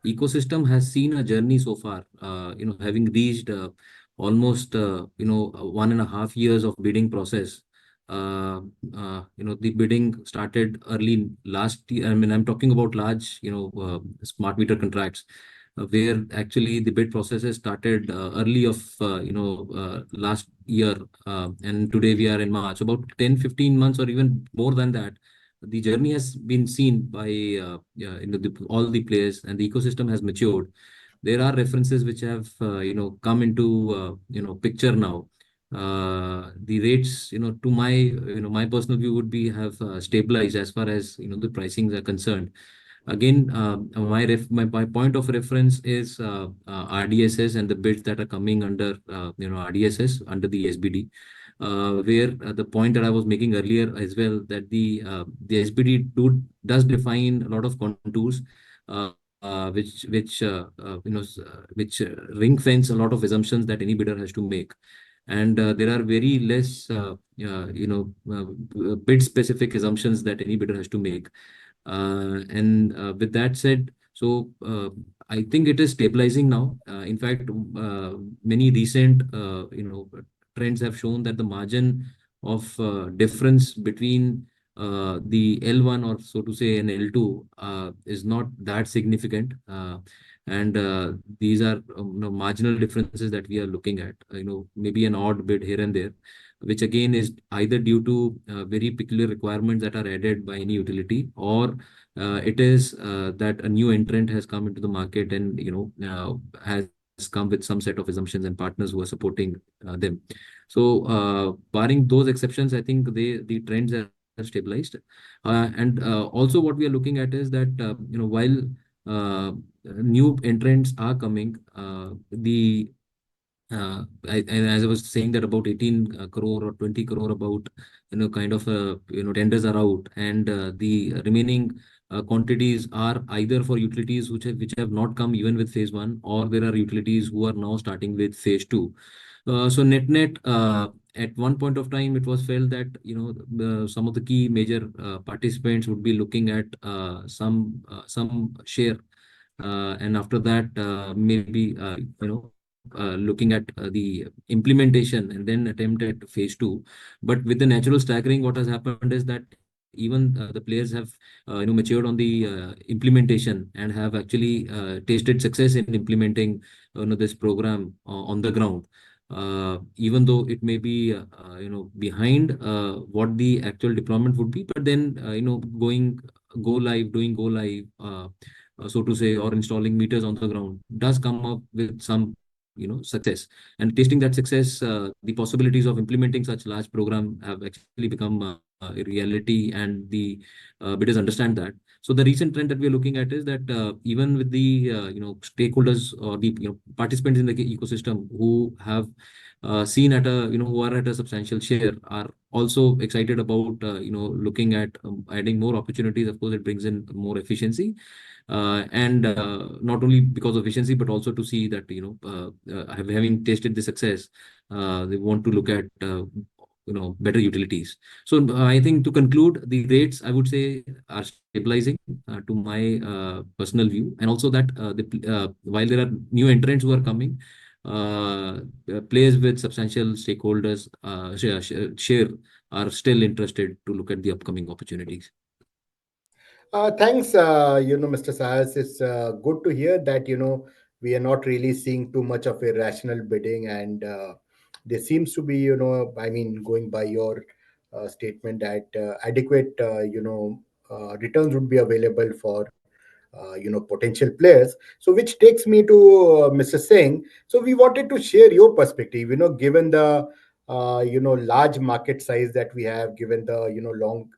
ecosystem has seen a journey so far. Having reached almost 1.5 years of bidding process. The bidding started early last year. I mean, I'm talking about large smart meter contracts, where actually the bid processes started early of last year, and today we are in March. About 10-15 months or even more than that, the journey has been seen by all the players, and the ecosystem has matured. There are references which have come into picture now. The rates, to my personal view, would be have stabilized as far as the pricings are concerned. Again, my point of reference is RDSS and the bids that are coming under RDSS under the SBD, where the point that I was making earlier as well, that the SBD does define a lot of contours, which ring fence a lot of assumptions that any bidder has to make. And there are very less bid specific assumptions that any bidder has to make. And with that said, So I think it is stabilizing now. In fact, many recent trends have shown that the margin of difference between the L1 or so to say an L2 is not that significant. And these are marginal differences that we are looking at, maybe an odd bit here and there, which again is either due to very peculiar requirements that are added by any utility, or it is that a new entrant has come into the market and has come with some set of assumptions and partners who are supporting them. So barring those exceptions, I think the trends are stabilized. And also what we are looking at is that while new entrants are coming, the and as I was saying that about 18 crore or 20 crore about kind of tenders are out, and the remaining quantities are either for utilities which have not come even with phase one, or there are utilities who are now starting with phase two. So net at one point of time it was felt that some of the key major participants would be looking at some share, and after that maybe looking at the implementation and then attempt at phase two. But with the natural staggering, what has happened is that even the players have matured on the implementation and have actually tasted success in implementing this program on the ground. Even though it may be behind what the actual deployment would be, but then doing go live, so to say, or installing meters on the ground does come up with some success. And tasting that success, the possibilities of implementing such large program have actually become a reality, and the bidders understand that. So the recent trend that we are looking at is that even with the stakeholders or the participants in the ecosystem who have seen at a who are at a substantial share are also excited about looking at adding more opportunities. Of course, it brings in more efficiency, and not only because of efficiency, but also to see that having tasted the success, they want to look at better utilities. So I think to conclude, the rates I would say are stabilizing to my personal view, and also that while there are new entrants who are coming, players with substantial stakeholders share are still interested to look at the upcoming opportunities. Thanks, Mr. Saahas. It's good to hear that, we are not really seeing too much of irrational bidding, and there seems to be, I mean, going by your statement that adequate, returns would be available for, potential players. So, which takes me to Mr. Singh. So, we wanted to share your perspective, given the, large market size that we have, given the, long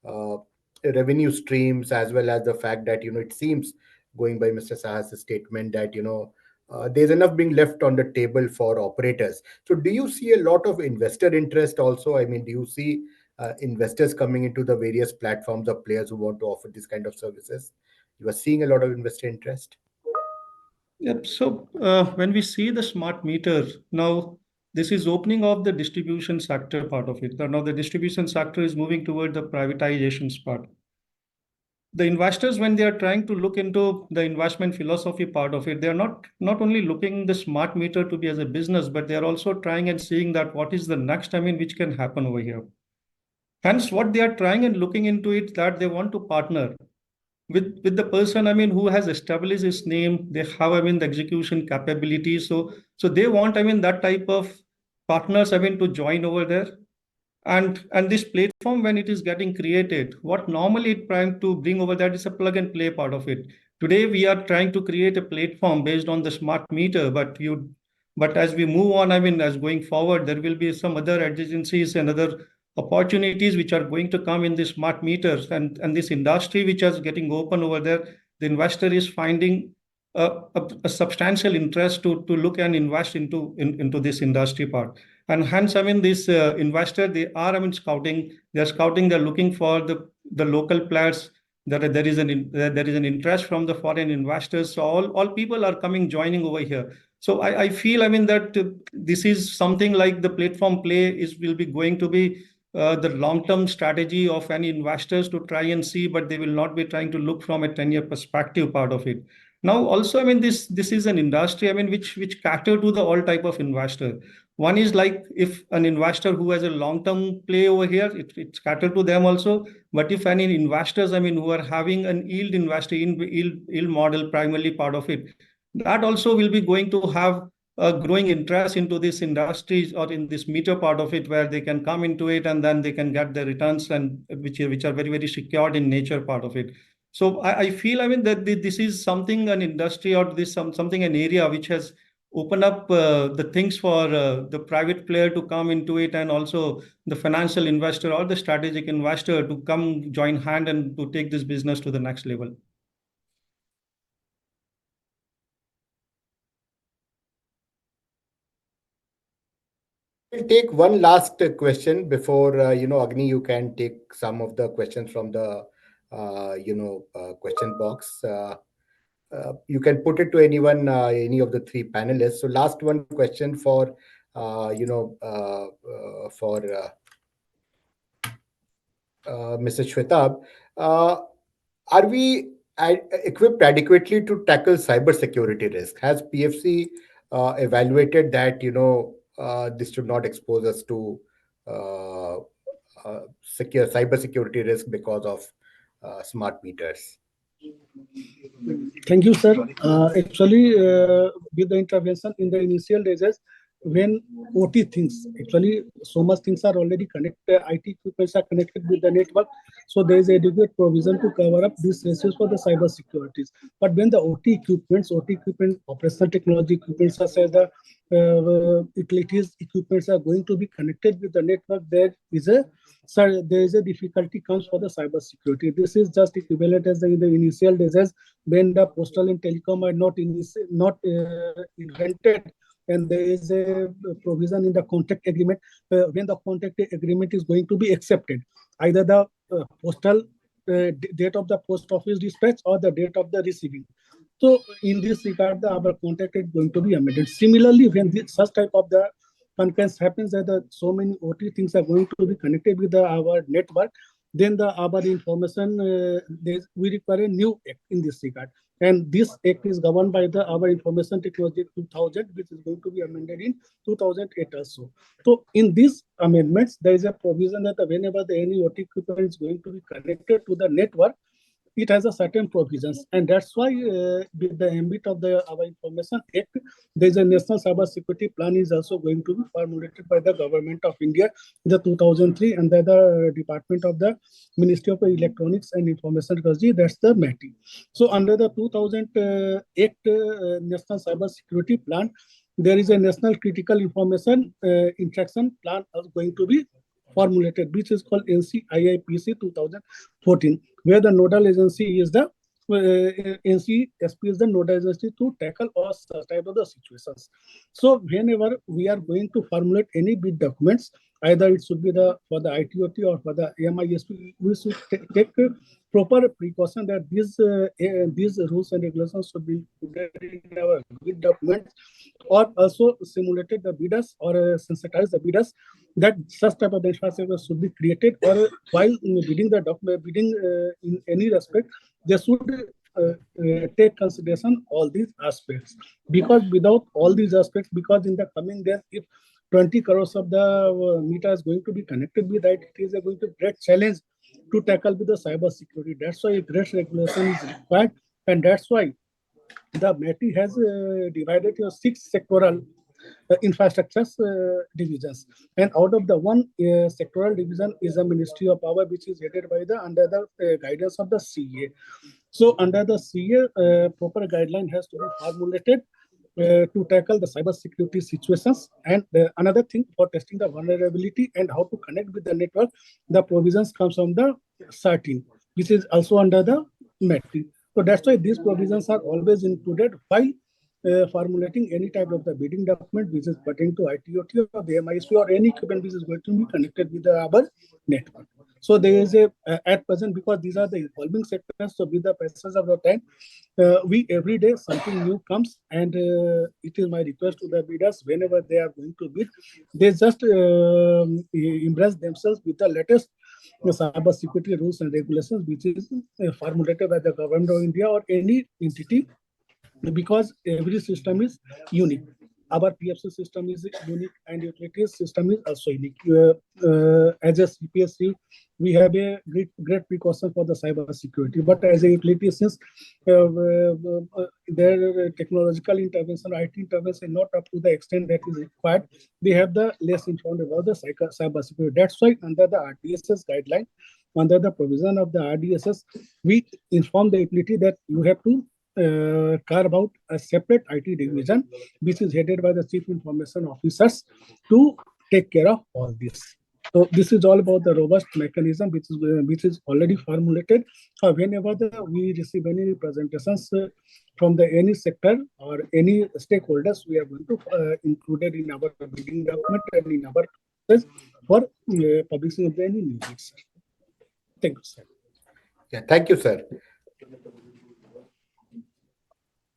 uh, revenue streams, as well as the fact that it seems, going by Mr. Sahas' statement, that there's enough being left on the table for operators. So do you see a lot of investor interest also? I mean, do you see investors coming into the various platforms of players who want to offer this kind of services? You are seeing a lot of investor interest. Yep. So when we see the smart meter, now this is opening up the distribution sector part of it. Now the distribution sector is moving toward the privatizations part. The investors, when they are trying to look into the investment philosophy part of it, they are not only looking the smart meter to be as a business, but they are also trying and seeing that what is the next, which can happen over here. Hence, what they are trying and looking into it, that they want to partner with the person, who has established his name. They have, the execution capability. So they want, that type of partners, to join over there. And this platform, when it is getting created, what normally it trying to bring over that is a plug and play part of it. Today we are trying to create a platform based on the smart meter, but as we move on, as going forward, there will be some other adjacencies and other opportunities which are going to come in the smart meters, and this industry which is getting open over there. The investor is finding a substantial interest to look and invest into this industry part. And hence, this investor, they are, scouting. They're scouting. They're looking for the local players. There is an interest from the foreign investors. So all people are coming, joining over here. So I feel, that this is something like the platform play will be going to be the long-term strategy of any investors to try and see, but they will not be trying to look from a 10-year perspective part of it. Now, also, I mean, this is an industry, I mean, which cater to the all type of investor. One is like if an investor who has a long-term play over here, it's cater to them also. But if any investors, I mean, who are having an yield investor in yield model primarily part of it, that also will be going to have a growing interest into this industry or in this meter part of it, where they can come into it and then they can get the returns and which are very, very secured in nature part of it. So I feel, I mean, that this is something, an industry or this something, an area which has opened up the things for the private player to come into it, and also the financial investor or the strategic investor to come join hand and to take this business to the next level. We'll take one last question before, Agni, you can take some of the questions from the, question box. You can put it to anyone, any of the three panelists. So last one question for, Mr. Shwetabh. Are we equipped adequately to tackle cybersecurity risk? Has PFC evaluated that, this should not expose us to cybersecurity risk because of smart meters? Thank you, sir. Actually, with the intervention in the initial days, when OT things, actually, so much things are already connected, IT equipments are connected with the network, so there is adequate provision to cover up these risks for the cyber securities. But when the OT equipment, operational technology equipment, such as the utilities equipments are going to be connected with the network, there is a difficulty comes for the cyber security. This is just equivalent as in the initial days when the postal and telecom are not invented, and there is a provision in the contract agreement when the contract agreement is going to be accepted, either the postal date of the post office dispatch or the date of the receiving. So in this regard, our contract is going to be amended. Similarly, when such type of the concurrence happens, that so many OT things are going to be connected with our network, then our information, we require a new act in this regard. And this act is governed by our Information Technology 2000, which is going to be amended in 2008 also. So in these amendments, there is a provision that whenever any OT equipment is going to be connected to the network, it has a certain provisions, and that's why with the ambit of our Information Act, there is a National Cyber Security Plan is also going to be formulated by the Government of India in the 2003 under the Department of the Ministry of Electronics and Information Technology, that's the MATI. So under the 2008 National Cyber Security Plan, there is a National Critical Information Interaction Plan going to be formulated, which is called NCIIPC 2014, where the nodal agency is the NCSP is the nodal agency to tackle all such type of the situations. So whenever we are going to formulate any bid documents, either it should be for the ITOT or for the AMISP, we should take proper precaution that these rules and regulations should be included in our bid documents, or also simulated the bidders or sensitize the bidders that such type of infrastructure should be created, or while bidding the document, in any respect, they should take consideration all these aspects. Because without all these aspects, because in the coming days, if 20 crores of the meter is going to be connected with that, it is going to be a great challenge to tackle with the cyber security. That's why a great regulation is required, and that's why the MATI has divided your 6 sectoral infrastructure divisions, and out of the one sectoral division is a Ministry of Power, which is headed by under the guidance of the CA. So under the CA, proper guideline has to be formulated to tackle the cyber security situations. And another thing, for testing the vulnerability and how to connect with the network, the provisions comes from the 13, which is also under the MATI. So that's why these provisions are always included while formulating any type of the bidding document which is pertaining to ITOT or the MISP or any equipment which is going to be connected with our network. So there is at present, because these are the evolving sectors, so with the passage of the time, we every day something new comes, and it is my request to the bidders, whenever they are going to bid, they just impress themselves with the latest cyber security rules and regulations, which is formulated by the government of India or any entity, because every system is unique. Our PFC system is unique, and utilities system is also unique. As a CPSC, we have a great precaution for the cyber security. But as a utility, since their technological intervention, IT intervention, not up to the extent that is required, they have the less informed about the cyber security. That's why under the RDSS guideline, under the provision of the RDSS, we inform the utility that you have to carve out a separate IT division, which is headed by the chief information officers, to take care of all this. So this is all about the robust mechanism, which is already formulated. Whenever we receive any presentations from the any sector or any stakeholders, we are going to include it in our bidding document and in our process for publishing of any new bids. Thank you, sir. Yeah, thank you, sir.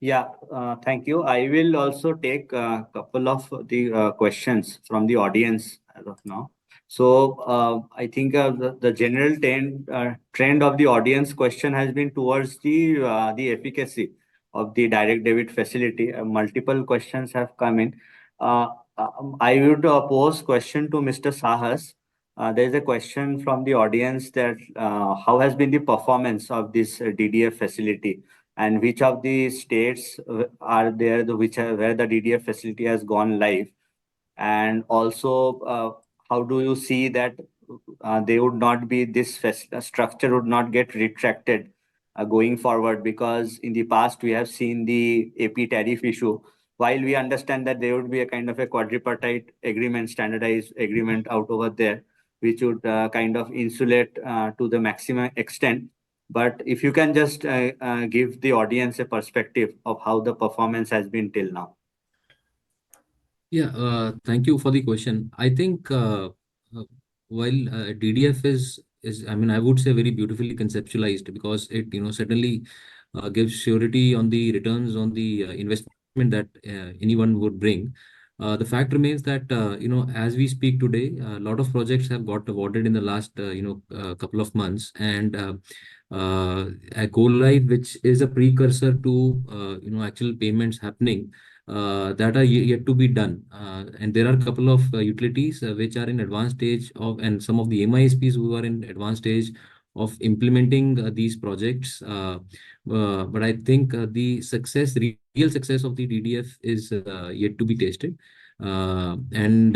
Yeah, thank you. I will also take a couple of the questions from the audience as of now. So I think the general trend of the audience question has been towards the efficacy of the direct debit facility. Multiple questions have come in. I would pose question to Mr. Saahas. There is a question from the audience that how has been the performance of this DDF facility, and which of the states are there where the DDF facility has gone live, and also how do you see that they would not be this structure would not get retracted going forward, because in the past we have seen the AP tariff issue. While we understand that there would be a kind of a quadripartite agreement, standardized agreement out over there, which would kind of insulate to the maximum extent. But if you can just give the audience a perspective of how the performance has been till now. Yeah, thank you for the question. I think while DDF is I mean, I would say very beautifully conceptualized, because it certainly gives surety on the returns on the investment that anyone would bring. The fact remains that as we speak today, a lot of projects have got awarded in the last couple of months, and a go live, which is a precursor to actual payments happening, that are yet to be done. And there are a couple of utilities which are in advanced stage of, and some of the MISPs who are in advanced stage of implementing these projects. But I think the real success of the DDF is yet to be tasted. And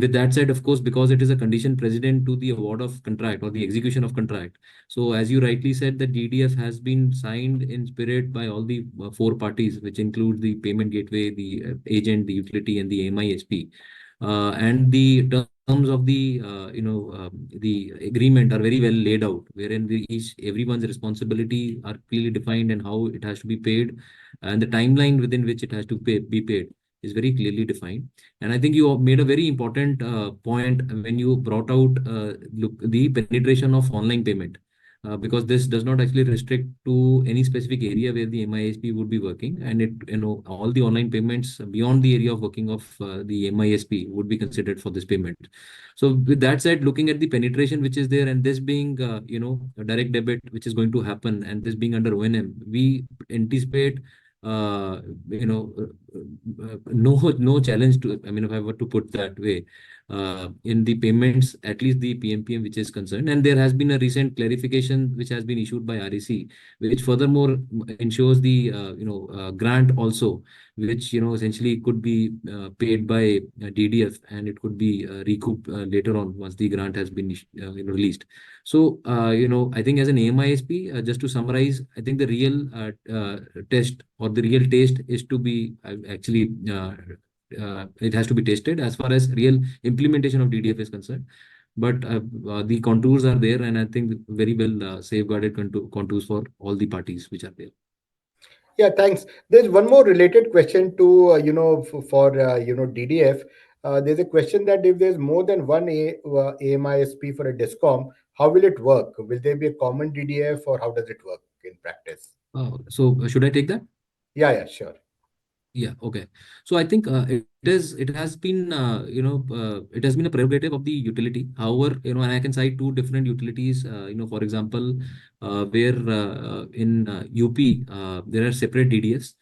with that said, of course, because it is a condition precedent to the award of contract or the execution of contract. So as you rightly said, the DDF has been signed in spirit by all the four parties, which include the payment gateway, the agent, the utility, and the MISP. And the terms of the agreement are very well laid out, wherein everyone's responsibility are clearly defined, and how it has to be paid, and the timeline within which it has to be paid is very clearly defined. And I think you made a very important point when you brought out the penetration of online payment. Because this does not actually restrict to any specific area where the MISP would be working, and all the online payments beyond the area of working of the MISP would be considered for this payment. So with that said, looking at the penetration which is there, and this being a direct debit which is going to happen, and this being under O&M, we anticipate no challenge to, I mean, if I were to put that way, in the payments, at least the PMPM which is concerned. And there has been a recent clarification which has been issued by REC, which furthermore ensures the grant also, which essentially could be paid by DDF, and it could be recouped later on once the grant has been released. So I think as an AMISP, just to summarize, I think the real test or the real taste is to be actually it has to be tested as far as real implementation of DDF is concerned. But the contours are there, and I think very well safeguarded contours for all the parties which are there. Yeah, thanks. There's one more related question to for DDF. There's a question that if there's more than one AMISP for a discom, how will it work? Will there be a common DDF, or how does it work in practice? So should I take that? Yeah, sure. Yeah, okay. So I think it has been it has been a prerogative of the utility. However, and I can cite two different utilities. For example, where in UP there are separate DDS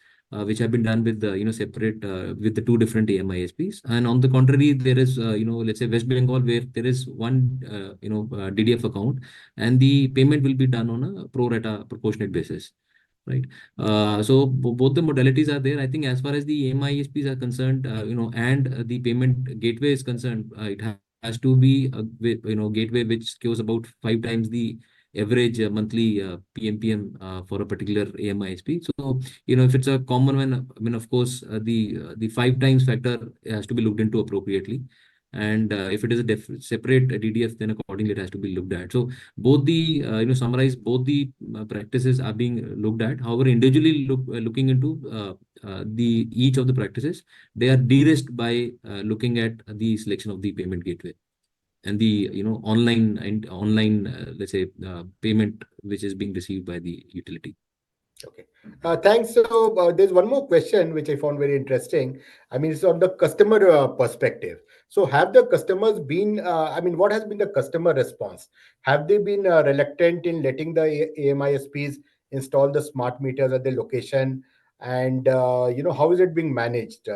which have been done with the separate with the two different AMISPs. And on the contrary, there is let's say West Bengal, where there is one DDF account, and the payment will be done on a pro rata proportionate basis. Right. So both the modalities are there. I think as far as the AMISPs are concerned, and the payment gateway is concerned, it has to be a gateway which scores about 5 times the average monthly PMPM for a particular AMISP. So if it's a common one, I mean, of course, the 5 times factor has to be looked into appropriately. And if it is a separate DDF, then accordingly it has to be looked at. So both the summarize both the practices are being looked at. However, individually looking into the each of the practices, they are de-risked by looking at the selection of the payment gateway and the online let's say payment which is being received by the utility. Okay. Thanks. So there's one more question which I found very interesting. I mean, it's on the customer perspective. So have the customers been, I mean, what has been the customer response? Have they been reluctant in letting the AMISPs install the smart meters at the location? And, how is it being managed?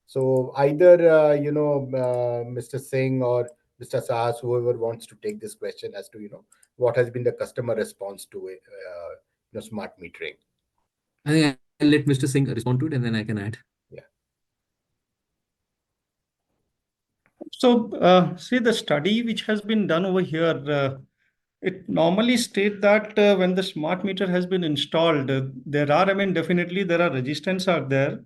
So either, Mr. Singh or Mr. Saahas, whoever wants to take this question as to, what has been the customer response to it, smart metering. I think I'll let Mr. Singh respond to it, and then I can add. Yeah. So, see, the study which has been done over here, it normally state that when the smart meter has been installed, there are, I mean, definitely there are resistance out there.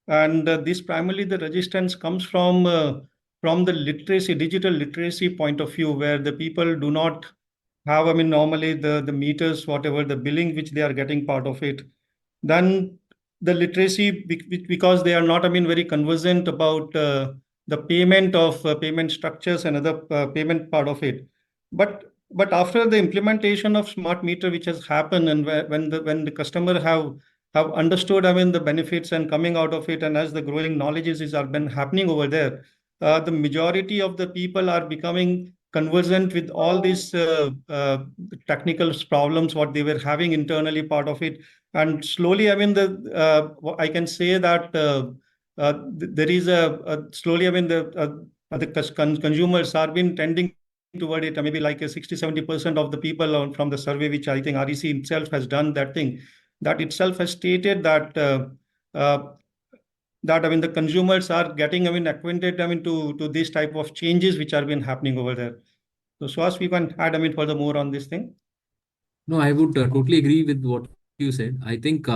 And this primarily the resistance comes from the literacy, digital literacy point of view, where the people do not have, I mean, normally the meters, whatever the billing which they are getting part of it, then the literacy, because they are not, I mean, very conversant about the payment of payment structures and other payment part of it. But after the implementation of smart meter, which has happened, and when the customer have understood, I mean, the benefits and coming out of it, and as the growing knowledges is are been happening over there, the majority of the people are becoming conversant with all these technical problems what they were having internally part of it. And slowly, I mean, I can say that there is slowly, I mean, the consumers are been tending toward it. Maybe like a 60-70% of the people from the survey, which I think REC itself has done that thing, that itself has stated that I mean, the consumers are getting, I mean, acquainted, I mean, to this type of changes which are been happening over there. So as we can add, I mean, further more on this thing. No, I would totally agree with what you said. I think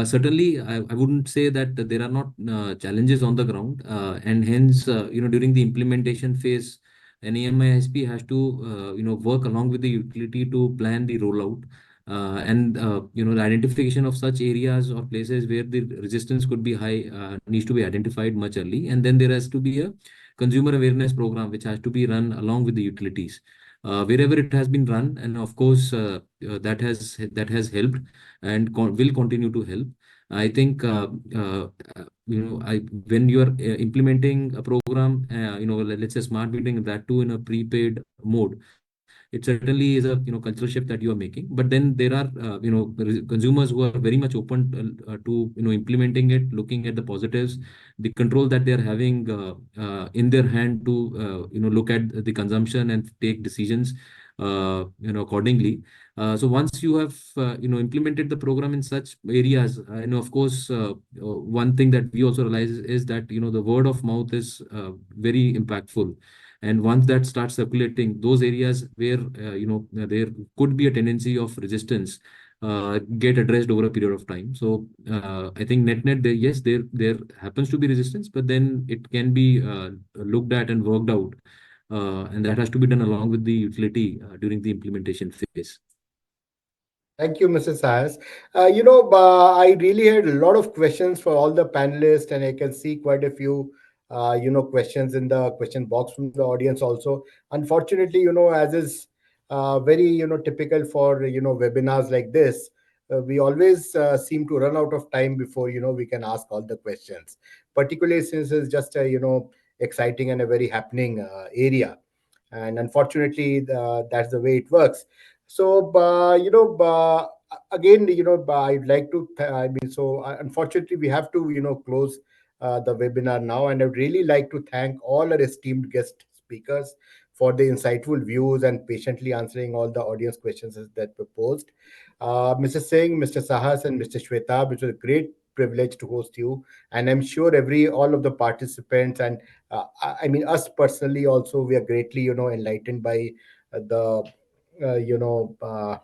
certainly I wouldn't say that there are not challenges on the ground, and hence during the implementation phase, an AMISP has to work along with the utility to plan the rollout, and the identification of such areas or places where the resistance could be high needs to be identified much early, and then there has to be a consumer awareness program which has to be run along with the utilities wherever it has been run, and of course that has helped and will continue to help. I think when you are implementing a program, let's say smart metering, that too in a prepaid mode, it certainly is a cultural shift that you are making. But then there are consumers who are very much open to implementing it, looking at the positives, the control that they are having in their hand to look at the consumption and take decisions accordingly. So once you have implemented the program in such areas, of course one thing that we also realize is that the word of mouth is very impactful. And once that starts circulating, those areas where there could be a tendency of resistance get addressed over a period of time. So I think net yes, there happens to be resistance, but then it can be looked at and worked out, and that has to be done along with the utility during the implementation phase. Thank you, Mrs. Sayas. I really had a lot of questions for all the panelists, and I can see quite a few questions in the question box from the audience also. Unfortunately, as is very typical for webinars like this, we always seem to run out of time before we can ask all the questions, particularly since it's just a exciting and a very happening area. And unfortunately, that's the way it works. So again, I'd like to I mean, so unfortunately we have to close the webinar now, and I'd really like to thank all our esteemed guest speakers for the insightful views and patiently answering all the audience questions that were posed. Mr. Singh, Mr. Saahas, and Mr. Shwetabh, it was a great privilege to host you, and I'm sure all of the participants and I mean us personally also, we are greatly enlightened by the uh, you know uh,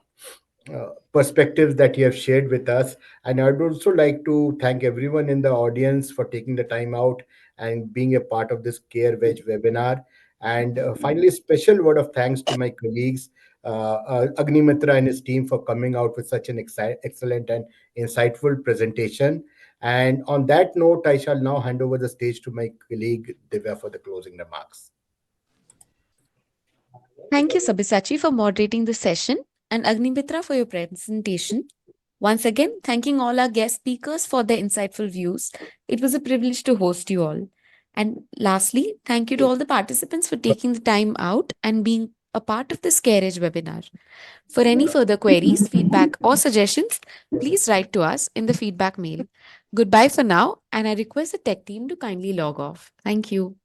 perspectives that you have shared with us. And I'd also like to thank everyone in the audience for taking the time out and being a part of this CareEdge webinar. And finally, special word of thanks to my colleagues, Agnimitra and his team, for coming out with such an excellent and insightful presentation. And on that note, I shall now hand over the stage to my colleague Divya for the closing remarks. Thank you, Sabyasachi, for moderating the session, and Agnimitra for your presentation. Once again, thanking all our guest speakers for their insightful views. It was a privilege to host you all. And lastly, thank you to all the participants for taking the time out and being a part of this CareEdge webinar. For any further queries, feedback, or suggestions, please write to us in the feedback mail. Goodbye for now, and I request the tech team to kindly log off. Thank you.